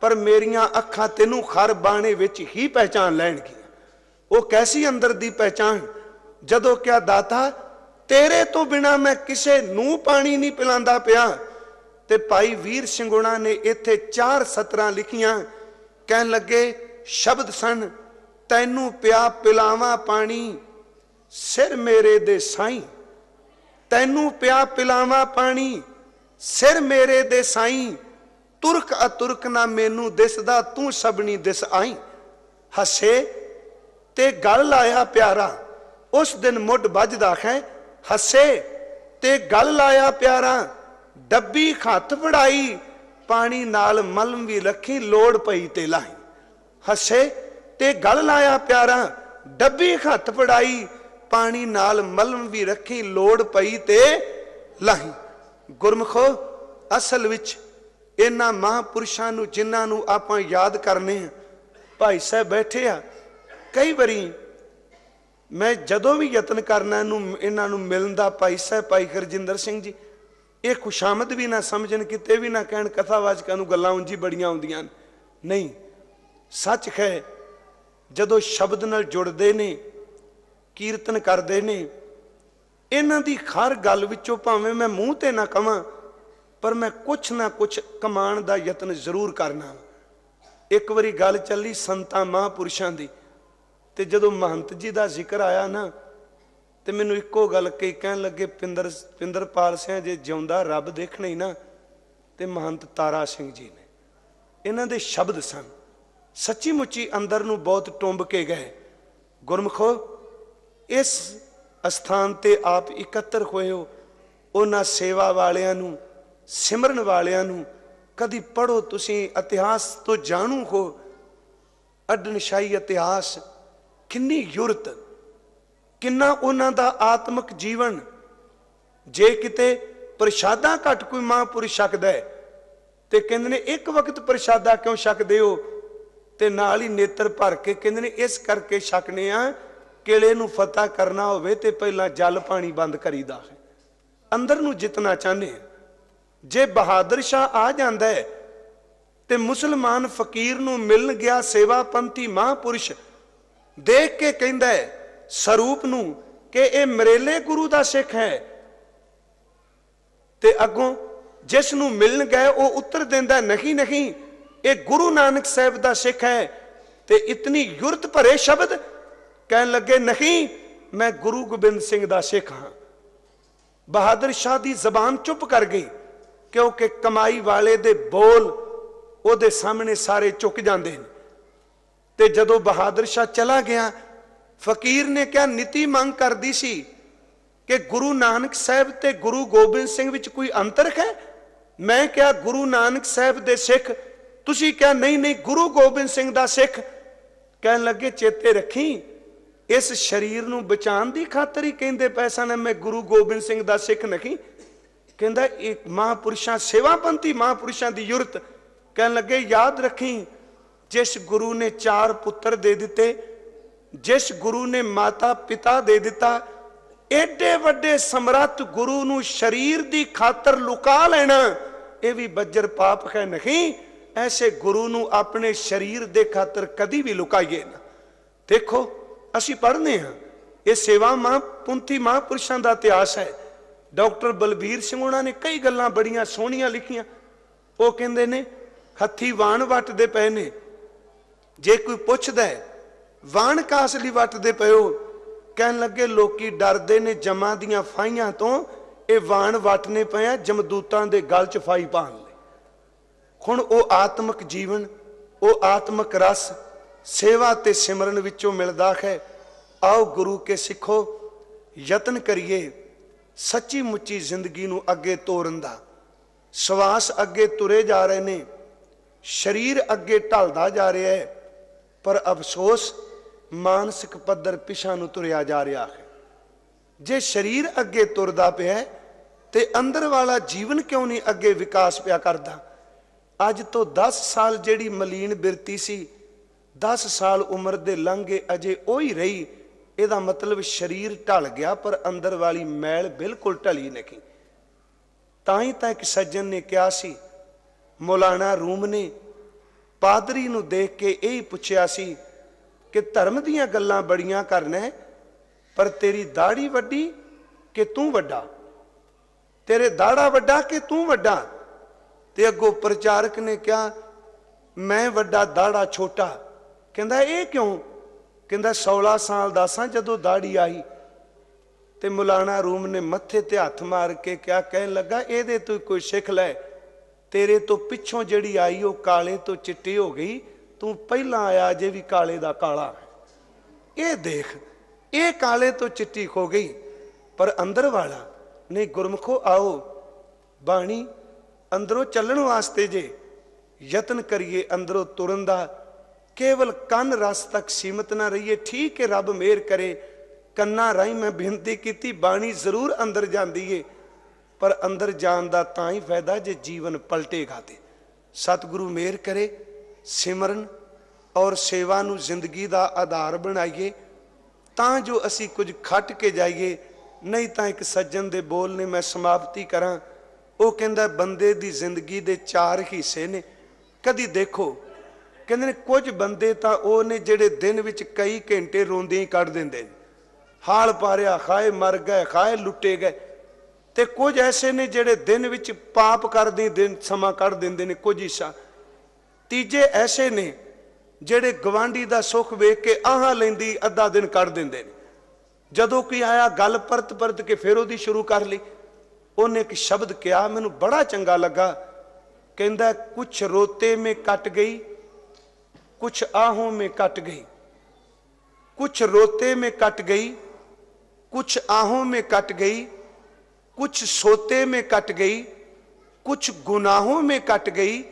पर मेरियां अखां तेनू खर बाणे विच ही पहचान लैणगियां। वो कैसी अंदर दी पहचान, जदों क्या दाता तेरे तो बिना मैं किसे नू पानी नहीं पिलांदा पिया, ਤੇ ਭਾਈ ਵੀਰ ਸਿੰਘੁਣਾ ਨੇ ਇੱਥੇ 4 ਸਤਰਾਂ ਲਿਖੀਆਂ। ਕਹਿਣ ਲੱਗੇ ਸ਼ਬਦ ਸਨ, ਤੈਨੂੰ ਪਿਆ ਪਿਲਾਵਾਂ ਪਾਣੀ ਸਿਰ ਮੇਰੇ ਦੇ ਸਾਈਂ, ਤੈਨੂੰ ਪਿਆ ਪਿਲਾਵਾਂ ਪਾਣੀ ਸਿਰ ਮੇਰੇ ਦੇ ਸਾਈਂ, ਤੁਰਕ ਅਤੁਰਕ ਨਾ ਮੈਨੂੰ ਦਿਸਦਾ ਤੂੰ ਸਭਨੀ ਦਿਸ ਆਈ। ਹੱਸੇ ਤੇ ਗਲ ਲਾਇਆ ਪਿਆਰਾ ਉਸ ਦਿਨ ਮੁੱਢ ਵੱਜਦਾ ਹੈ, ਹੱਸੇ ਤੇ ਗਲ ਲਾਇਆ ਪਿਆਰਾ ਡੱਬੀ ਹੱਥ ਫੜਾਈ, ਪਾਣੀ ਨਾਲ ਮਲਮ ਵੀ ਰੱਖੀ ਲੋੜ ਪਈ ਤੇ ਲਾਈ। ਹੱਸੇ ਤੇ ਗਲ ਲਾਇਆ ਪਿਆਰਾ ਡੱਬੀ ਹੱਥ ਫੜਾਈ, ਪਾਣੀ ਨਾਲ ਮਲਮ ਵੀ ਰੱਖੀ ਲੋੜ ਪਈ ਤੇ ਲਾਈ। ਗੁਰਮਖੋ ਅਸਲ ਵਿੱਚ ਇਹਨਾਂ ਮਹਾਂਪੁਰਸ਼ਾਂ ਨੂੰ ਜਿਨ੍ਹਾਂ ਨੂੰ ਆਪਾਂ ਯਾਦ ਕਰਨੇ ਆ, ਭਾਈ ਸਾਹਿਬ ਬੈਠੇ ਆ। ਕਈ ਵਾਰੀ ਮੈਂ ਜਦੋਂ ਵੀ ਯਤਨ ਕਰਨਾ ਇਹਨਾਂ ਨੂੰ ਮਿਲਣ ਦਾ, ਭਾਈ ਸਾਹਿਬ ਭਾਈ ਹਰਜਿੰਦਰ ਸਿੰਘ ਜੀ, ਇਹ ਖੁਸ਼ਾਮਦ ਵੀ ਨਾ ਸਮਝਣ, ਕਿਤੇ ਵੀ ਨਾ ਕਹਿਣ ਕਥਾਵਾਚਕਾਂ ਨੂੰ ਗੱਲਾਂ ਉਂਝ ਹੀ ਬੜੀਆਂ ਆਉਂਦੀਆਂ ਨਹੀਂ। ਸੱਚ ਹੈ, ਜਦੋਂ ਸ਼ਬਦ ਨਾਲ ਜੁੜਦੇ ਨੇ, ਕੀਰਤਨ ਕਰਦੇ ਨੇ, ਇਹਨਾਂ ਦੀ ਹਰ ਗੱਲ ਵਿੱਚੋਂ ਭਾਵੇਂ ਮੈਂ ਮੂੰਹ ਤੇ ਨਾ ਕਵਾਂ, ਪਰ ਮੈਂ ਕੁਛ ਨਾ ਕੁਛ ਕਮਾਉਣ ਦਾ ਯਤਨ ਜ਼ਰੂਰ ਕਰਨਾ। ਇੱਕ ਵਾਰੀ ਗੱਲ ਚੱਲੀ ਸੰਤਾਂ ਮਹਾਂਪੁਰਸ਼ਾਂ ਦੀ, ਤੇ ਜਦੋਂ ਮਹੰਤ ਜੀ ਦਾ ਜ਼ਿਕਰ ਆਇਆ ਨਾ, ਤੇ ਮੈਨੂੰ ਇੱਕੋ ਗੱਲ ਕਹੀ, ਕਹਿਣ ਲੱਗੇ ਪਿੰਦਰਪਾਲ ਸਿੰਘ ਜੇ ਜਿਉਂਦਾ ਰੱਬ ਦੇਖਣਾ ਹੀ ਨਾ, ਤੇ ਮਹੰਤ ਤਾਰਾ ਸਿੰਘ ਜੀ ਨੇ। ਇਹਨਾਂ ਦੇ ਸ਼ਬਦ ਸਨ, ਸੱਚੀ ਮੁੱਚੀ ਅੰਦਰ ਨੂੰ ਬਹੁਤ ਟੁੰਬ ਕੇ ਗਏ। ਗੁਰਮਖੋ ਇਸ ਅਸਥਾਨ ਤੇ ਆਪ ਇਕੱਤਰ ਹੋਏ ਹੋ, ਉਹਨਾਂ ਸੇਵਾ ਵਾਲਿਆਂ ਨੂੰ, ਸਿਮਰਨ ਵਾਲਿਆਂ ਨੂੰ ਕਦੀ ਪੜ੍ਹੋ, ਤੁਸੀਂ ਇਤਿਹਾਸ ਤੋਂ ਜਾਣੂ ਹੋ। ਅਡਨਸ਼ਾਹੀ ਇਤਿਹਾਸ, ਕਿੰਨੀ ਯੁਰਤ, ਕਿੰਨਾ ਉਹਨਾਂ ਦਾ ਆਤਮਿਕ ਜੀਵਨ। ਜੇ ਕਿਤੇ ਪ੍ਰਸ਼ਾਦਾ ਘੱਟ ਕੋਈ ਮਹਾਂਪੁਰਸ਼ ਛਕਦਾ ਹੈ ਤੇ ਕਹਿੰਦੇ ਨੇ ਇੱਕ ਵਕਤ ਪ੍ਰਸ਼ਾਦਾ ਕਿਉਂ ਛਕਦੇ ਹੋ, ਤੇ ਨਾਲ ਹੀ ਨੇਤਰ ਭਰ ਕੇ ਕਹਿੰਦੇ ਨੇ ਇਸ ਕਰਕੇ ਛਕਨੇ ਆ, ਕਿਲੇ ਨੂੰ ਫਤਿਹ ਕਰਨਾ ਹੋਵੇ ਤੇ ਪਹਿਲਾਂ ਜਲ ਪਾਣੀ ਬੰਦ ਕਰੀਦਾ ਹੈ, ਅੰਦਰ ਨੂੰ ਜਿੱਤਣਾ ਚਾਹੁੰਦੇ ਆ। ਜੇ ਬਹਾਦਰ ਸ਼ਾਹ ਆ ਜਾਂਦਾ ਹੈ ਤੇ ਮੁਸਲਮਾਨ ਫਕੀਰ ਨੂੰ ਮਿਲਣ ਗਿਆ ਸੇਵਾ ਪੰਥੀ ਮਹਾਂਪੁਰਸ਼, ਦੇਖ ਕੇ ਕਹਿੰਦਾ ਹੈ ਸਰੂਪ ਨੂੰ ਕਿ ਇਹ ਮਰੇਲੇ ਗੁਰੂ ਦਾ ਸਿੱਖ ਹੈ, ਤੇ ਅੱਗੋਂ ਜਿਸ ਨੂੰ ਮਿਲਣ ਗਏ ਉਹ ਉੱਤਰ ਦਿੰਦਾ ਨਹੀਂ ਨਹੀਂ ਇਹ ਗੁਰੂ ਨਾਨਕ ਸਾਹਿਬ ਦਾ ਸਿੱਖ ਹੈ। ਤੇ ਇਤਨੀ ਯੁਰਤ ਭਰੇ ਸ਼ਬਦ, ਕਹਿਣ ਲੱਗੇ ਨਹੀਂ ਮੈਂ ਗੁਰੂ ਗੋਬਿੰਦ ਸਿੰਘ ਦਾ ਸਿੱਖ ਹਾਂ। ਬਹਾਦਰ ਸ਼ਾਹ ਦੀ ਜ਼ਬਾਨ ਚੁੱਪ ਕਰ ਗਈ, ਕਿਉਂਕਿ ਕਮਾਈ ਵਾਲੇ ਦੇ ਬੋਲ ਉਹਦੇ ਸਾਹਮਣੇ ਸਾਰੇ ਝੁਕ ਜਾਂਦੇ ਨੇ। ਤੇ ਜਦੋਂ ਬਹਾਦਰ ਸ਼ਾਹ ਚਲਾ ਗਿਆ, ਫਕੀਰ ਨੇ ਕਿਹਾ ਨੀਤੀ ਮੰਗ ਕਰਦੀ ਸੀ ਕਿ ਗੁਰੂ ਨਾਨਕ ਸਾਹਿਬ ਤੇ ਗੁਰੂ ਗੋਬਿੰਦ ਸਿੰਘ ਵਿੱਚ ਕੋਈ ਅੰਤਰ ਹੈ। ਮੈਂ ਕਿਹਾ ਗੁਰੂ ਨਾਨਕ ਸਾਹਿਬ ਦੇ ਸਿੱਖ, ਤੁਸੀਂ ਕਿਹਾ ਨਹੀਂ ਨਹੀਂ ਗੁਰੂ ਗੋਬਿੰਦ ਸਿੰਘ ਦਾ ਸਿੱਖ। ਕਹਿਣ ਲੱਗੇ ਚੇਤੇ ਰੱਖੀ, ਇਸ ਸਰੀਰ ਨੂੰ ਬਚਾਉਣ ਦੀ ਖਾਤਰ ਹੀ ਕਹਿੰਦੇ ਪੈਸਾ ਨੇ ਮੈਂ ਗੁਰੂ ਗੋਬਿੰਦ ਸਿੰਘ ਦਾ ਸਿੱਖ ਨਹੀਂ। ਕਹਿੰਦਾ ਇੱਕ ਮਹਾਂਪੁਰਸ਼ਾਂ, ਸੇਵਾਪੰਥੀ ਮਹਾਂਪੁਰਸ਼ਾਂ ਦੀ ਯੁਰਤ। ਕਹਿਣ ਲੱਗੇ ਯਾਦ ਰੱਖੀ, ਜਿਸ ਗੁਰੂ ਨੇ 4 ਪੁੱਤਰ ਦੇ ਦਿੱਤੇ, ਜਿਸ ਗੁਰੂ ਨੇ ਮਾਤਾ ਪਿਤਾ ਦੇ ਦਿੱਤਾ, ਏਡੇ ਵੱਡੇ ਸਮਰੱਥ ਗੁਰੂ ਨੂੰ ਸਰੀਰ ਦੀ ਖਾਤਰ ਲੁਕਾ ਲੈਣਾ, ਇਹ ਵੀ ਬੱਜਰ ਪਾਪ ਹੈ ਨਹੀਂ। ਐਸੇ ਗੁਰੂ ਨੂੰ ਆਪਣੇ ਸਰੀਰ ਦੇ ਖਾਤਰ ਕਦੀ ਵੀ ਲੁਕਾਈਏ ਨਾ। ਦੇਖੋ ਅਸੀਂ ਪੜ੍ਹਨੇ ਹਾਂ, ਇਹ ਸੇਵਾ ਮਹਾਂਪੁੰਥੀ ਮਹਾਂਪੁਰਸ਼ਾਂ ਦਾ ਇਤਿਹਾਸ ਹੈ। ਡਾਕਟਰ ਬਲਬੀਰ ਸਿੰਘ ਉਹਨਾਂ ਨੇ ਕਈ ਗੱਲਾਂ ਬੜੀਆਂ ਸੋਹਣੀਆਂ ਲਿਖੀਆਂ। ਉਹ ਕਹਿੰਦੇ ਨੇ ਹੱਥੀ ਵਾਣ ਵੱਟਦੇ ਪਏ ਨੇ, ਜੇ ਕੋਈ ਪੁੱਛਦਾ ਵਾਣ ਕਾਸ ਲਈ ਵੱਟਦੇ ਪਏ ਹੋ, ਕਹਿਣ ਲੱਗੇ ਲੋਕੀ ਡਰਦੇ ਨੇ ਜਮਾਂ ਦੀਆਂ ਫਾਈਆਂ ਤੋਂ, ਇਹ ਵਾਣ ਵੱਟਨੇ ਪਏ ਆ ਜਮਦੂਤਾਂ ਦੇ ਗਲ 'ਚ ਫਾਈ ਪਾਉਣ ਲਈ। ਹੁਣ ਉਹ ਆਤਮਿਕ ਜੀਵਨ, ਉਹ ਆਤਮਿਕ ਰਸ ਸੇਵਾ ਤੇ ਸਿਮਰਨ ਵਿੱਚੋਂ ਮਿਲਦਾ ਹੈ। ਆਓ ਗੁਰੂ ਕੇ ਸਿੱਖੋ, ਯਤਨ ਕਰੀਏ ਸੱਚੀ ਮੁੱਚੀ ਜ਼ਿੰਦਗੀ ਨੂੰ ਅੱਗੇ ਤੋਰਨ ਦਾ। ਸਵਾਸ ਅੱਗੇ ਤੁਰੇ ਜਾ ਰਹੇ ਨੇ, ਸਰੀਰ ਅੱਗੇ ਢਲਦਾ ਜਾ ਰਿਹਾ ਹੈ, ਪਰ ਅਫਸੋਸ ਮਾਨਸਿਕ ਪੱਧਰ ਪਿਛਾਂ ਨੂੰ ਤੁਰਿਆ ਜਾ ਰਿਹਾ ਹੈ। ਜੇ ਸਰੀਰ ਅੱਗੇ ਤੁਰਦਾ ਪਿਆ ਤੇ ਅੰਦਰ ਵਾਲਾ ਜੀਵਨ ਕਿਉਂ ਨਹੀਂ ਅੱਗੇ ਵਿਕਾਸ ਪਿਆ ਕਰਦਾ? ਅੱਜ ਤੋਂ 10 ਸਾਲ ਜਿਹੜੀ ਮਲੀਨ ਬਿਰਤੀ ਸੀ, 10 ਸਾਲ ਉਮਰ ਦੇ ਲੰਘੇ ਅਜੇ ਉਹੀ ਰਹੀ। ਇਹਦਾ ਮਤਲਬ ਸਰੀਰ ਢਲ ਗਿਆ ਪਰ ਅੰਦਰ ਵਾਲੀ ਮੈਲ ਬਿਲਕੁਲ ਢਲੀ ਨਹੀਂ। ਤਾਂ ਹੀ ਤਾਂ ਇੱਕ ਸੱਜਣ ਨੇ ਕਿਹਾ ਸੀ, ਮੌਲਾਨਾ ਰੂਮ ਨੇ ਪਾਦਰੀ ਨੂੰ ਦੇਖ ਕੇ ਇਹ ਹੀ ਪੁੱਛਿਆ ਸੀ ਕਿ ਧਰਮ ਦੀਆਂ ਗੱਲਾਂ ਬੜੀਆਂ ਕਰਨਾ ਹੈ, ਪਰ ਤੇਰੀ ਦਾੜੀ ਵੱਡੀ ਕਿ ਤੂੰ ਵੱਡਾ? ਤੇਰੇ ਦਾੜਾ ਵੱਡਾ ਕਿ ਤੂੰ ਵੱਡਾ? ते अगों प्रचारक ने कहा मैं वड्डा दाड़ा छोटा। कहंदा ये क्यों? कहंदा 16 साल दा सां जदों दाड़ी आई। ते मौलाना रूम ने मत्थे ते हथ मार के क्या कहन लगा, एदे तो कोई सिख लै, तेरे तो पिछों जड़ी आई वो काले तो चिट्टी हो गई, तू पहला आया जे भी काले दा काला। ये देख, ये काले तो चिट्टी हो गई, पर अंदर वाला नहीं। गुरमुखो आओ, बाणी अंदरों चलण वास्ते जे यतन करिए, अंदरों तुरन दा, केवल कन रस तक सीमित ना रहिए। ठीक है, रब मेहर करे, कन्ना राही मैं बेनती की, बाणी जरूर अंदर जाती है, पर अंदर जान का तां ही फायदा जे जीवन पलटेगा। ते सतगुरु मेहर करे, सिमरन और सेवा नूं जिंदगी का आधार बनाइए, तां जो असी कुछ खट के जाइए। नहीं तो एक सज्जन दे बोल ने मैं समाप्ति करा, वो कहंदा बंदे दी जिंदगी दे 4 हिस्से ने। कदी देखो कहंदे ने कुछ बंदे तां वो ने जिहड़े दिन विच कई घंटे रोंदे ही कढ दिंदे ने, हाल पारिया, खाए मर गए, खाए लुटे गए। ते कुछ ऐसे ने जिहड़े दिन विच पाप करदे दिन समा कढ दिंदे ने कुछ हिस्सा। तीजे ऐसे ने जिहड़े गवांढी दा सुख वेख के आहां लैंदी अद्धा दिन कढ दिंदे ने। जदों कोई आया गल परत परत के फिर ओदी शुरू कर ली। उन्हें एक शब्द कहा, मैनू बड़ा चंगा लगा, कहंदा कुछ रोते में कट गई, कुछ आहों में कट गई। कुछ रोते में कट गई, कुछ आहों में कट गई, कुछ सोते में कट गई, कुछ गुनाहों में कट गई।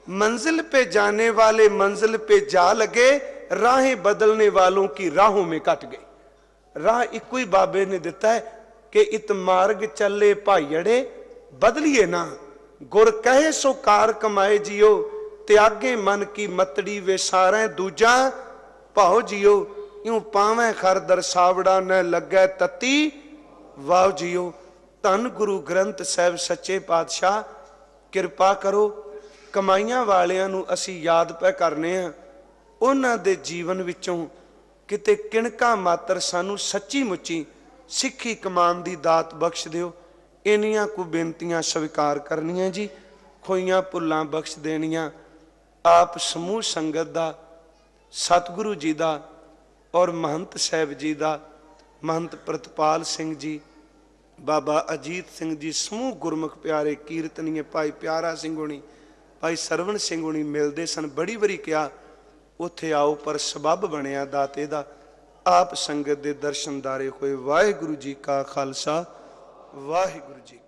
मंजिल पे जाने वाले मंजिल पे जा लगे, राहें बदलने वालों की राहों में कट गई। राह इको ही बाबे ने दिता है कि इत मार्ग चले भाईड़े, बदलिए ना, गुर कहे सो कार कमाए जियो, त्यागे मन की मतड़ी वे सारे दूजा भाओ जियो। यूं पावें खर दरसावड़ा न लगे तती वाव जियो। धन गुरु ग्रंथ साहिब सच्चे पातशाह किरपा करो। कमाइयां वालियां नूं असी याद पै करने आ, उन्हां दे जीवन विचों किते किणका मात्र सानू सच्ची मुच्ची सिक्खी कमान दी दात बख्श दिओ। इन्नियां को बेनतियां स्वीकार करनियां जी, खोइयां भुल्लां बख्श देनियां। आप समूह संगत दा, सतगुरु जी दा और महंत साहब जी दा, महंत प्रतपाल सिंह जी, बाबा अजीत सिंह जी, समूह गुरमुख प्यारे कीर्तनीय भाई प्यारा सिंह होनी, भाई सरवण सिंह होनी मिलते सन। बड़ी बारी कहा उत्थे आओ, पर सबब बनिया दाते दा। आप संगत दे दर्शन दारे होए। वाहिगुरु जी का खालसा, वाहिगुरु जी।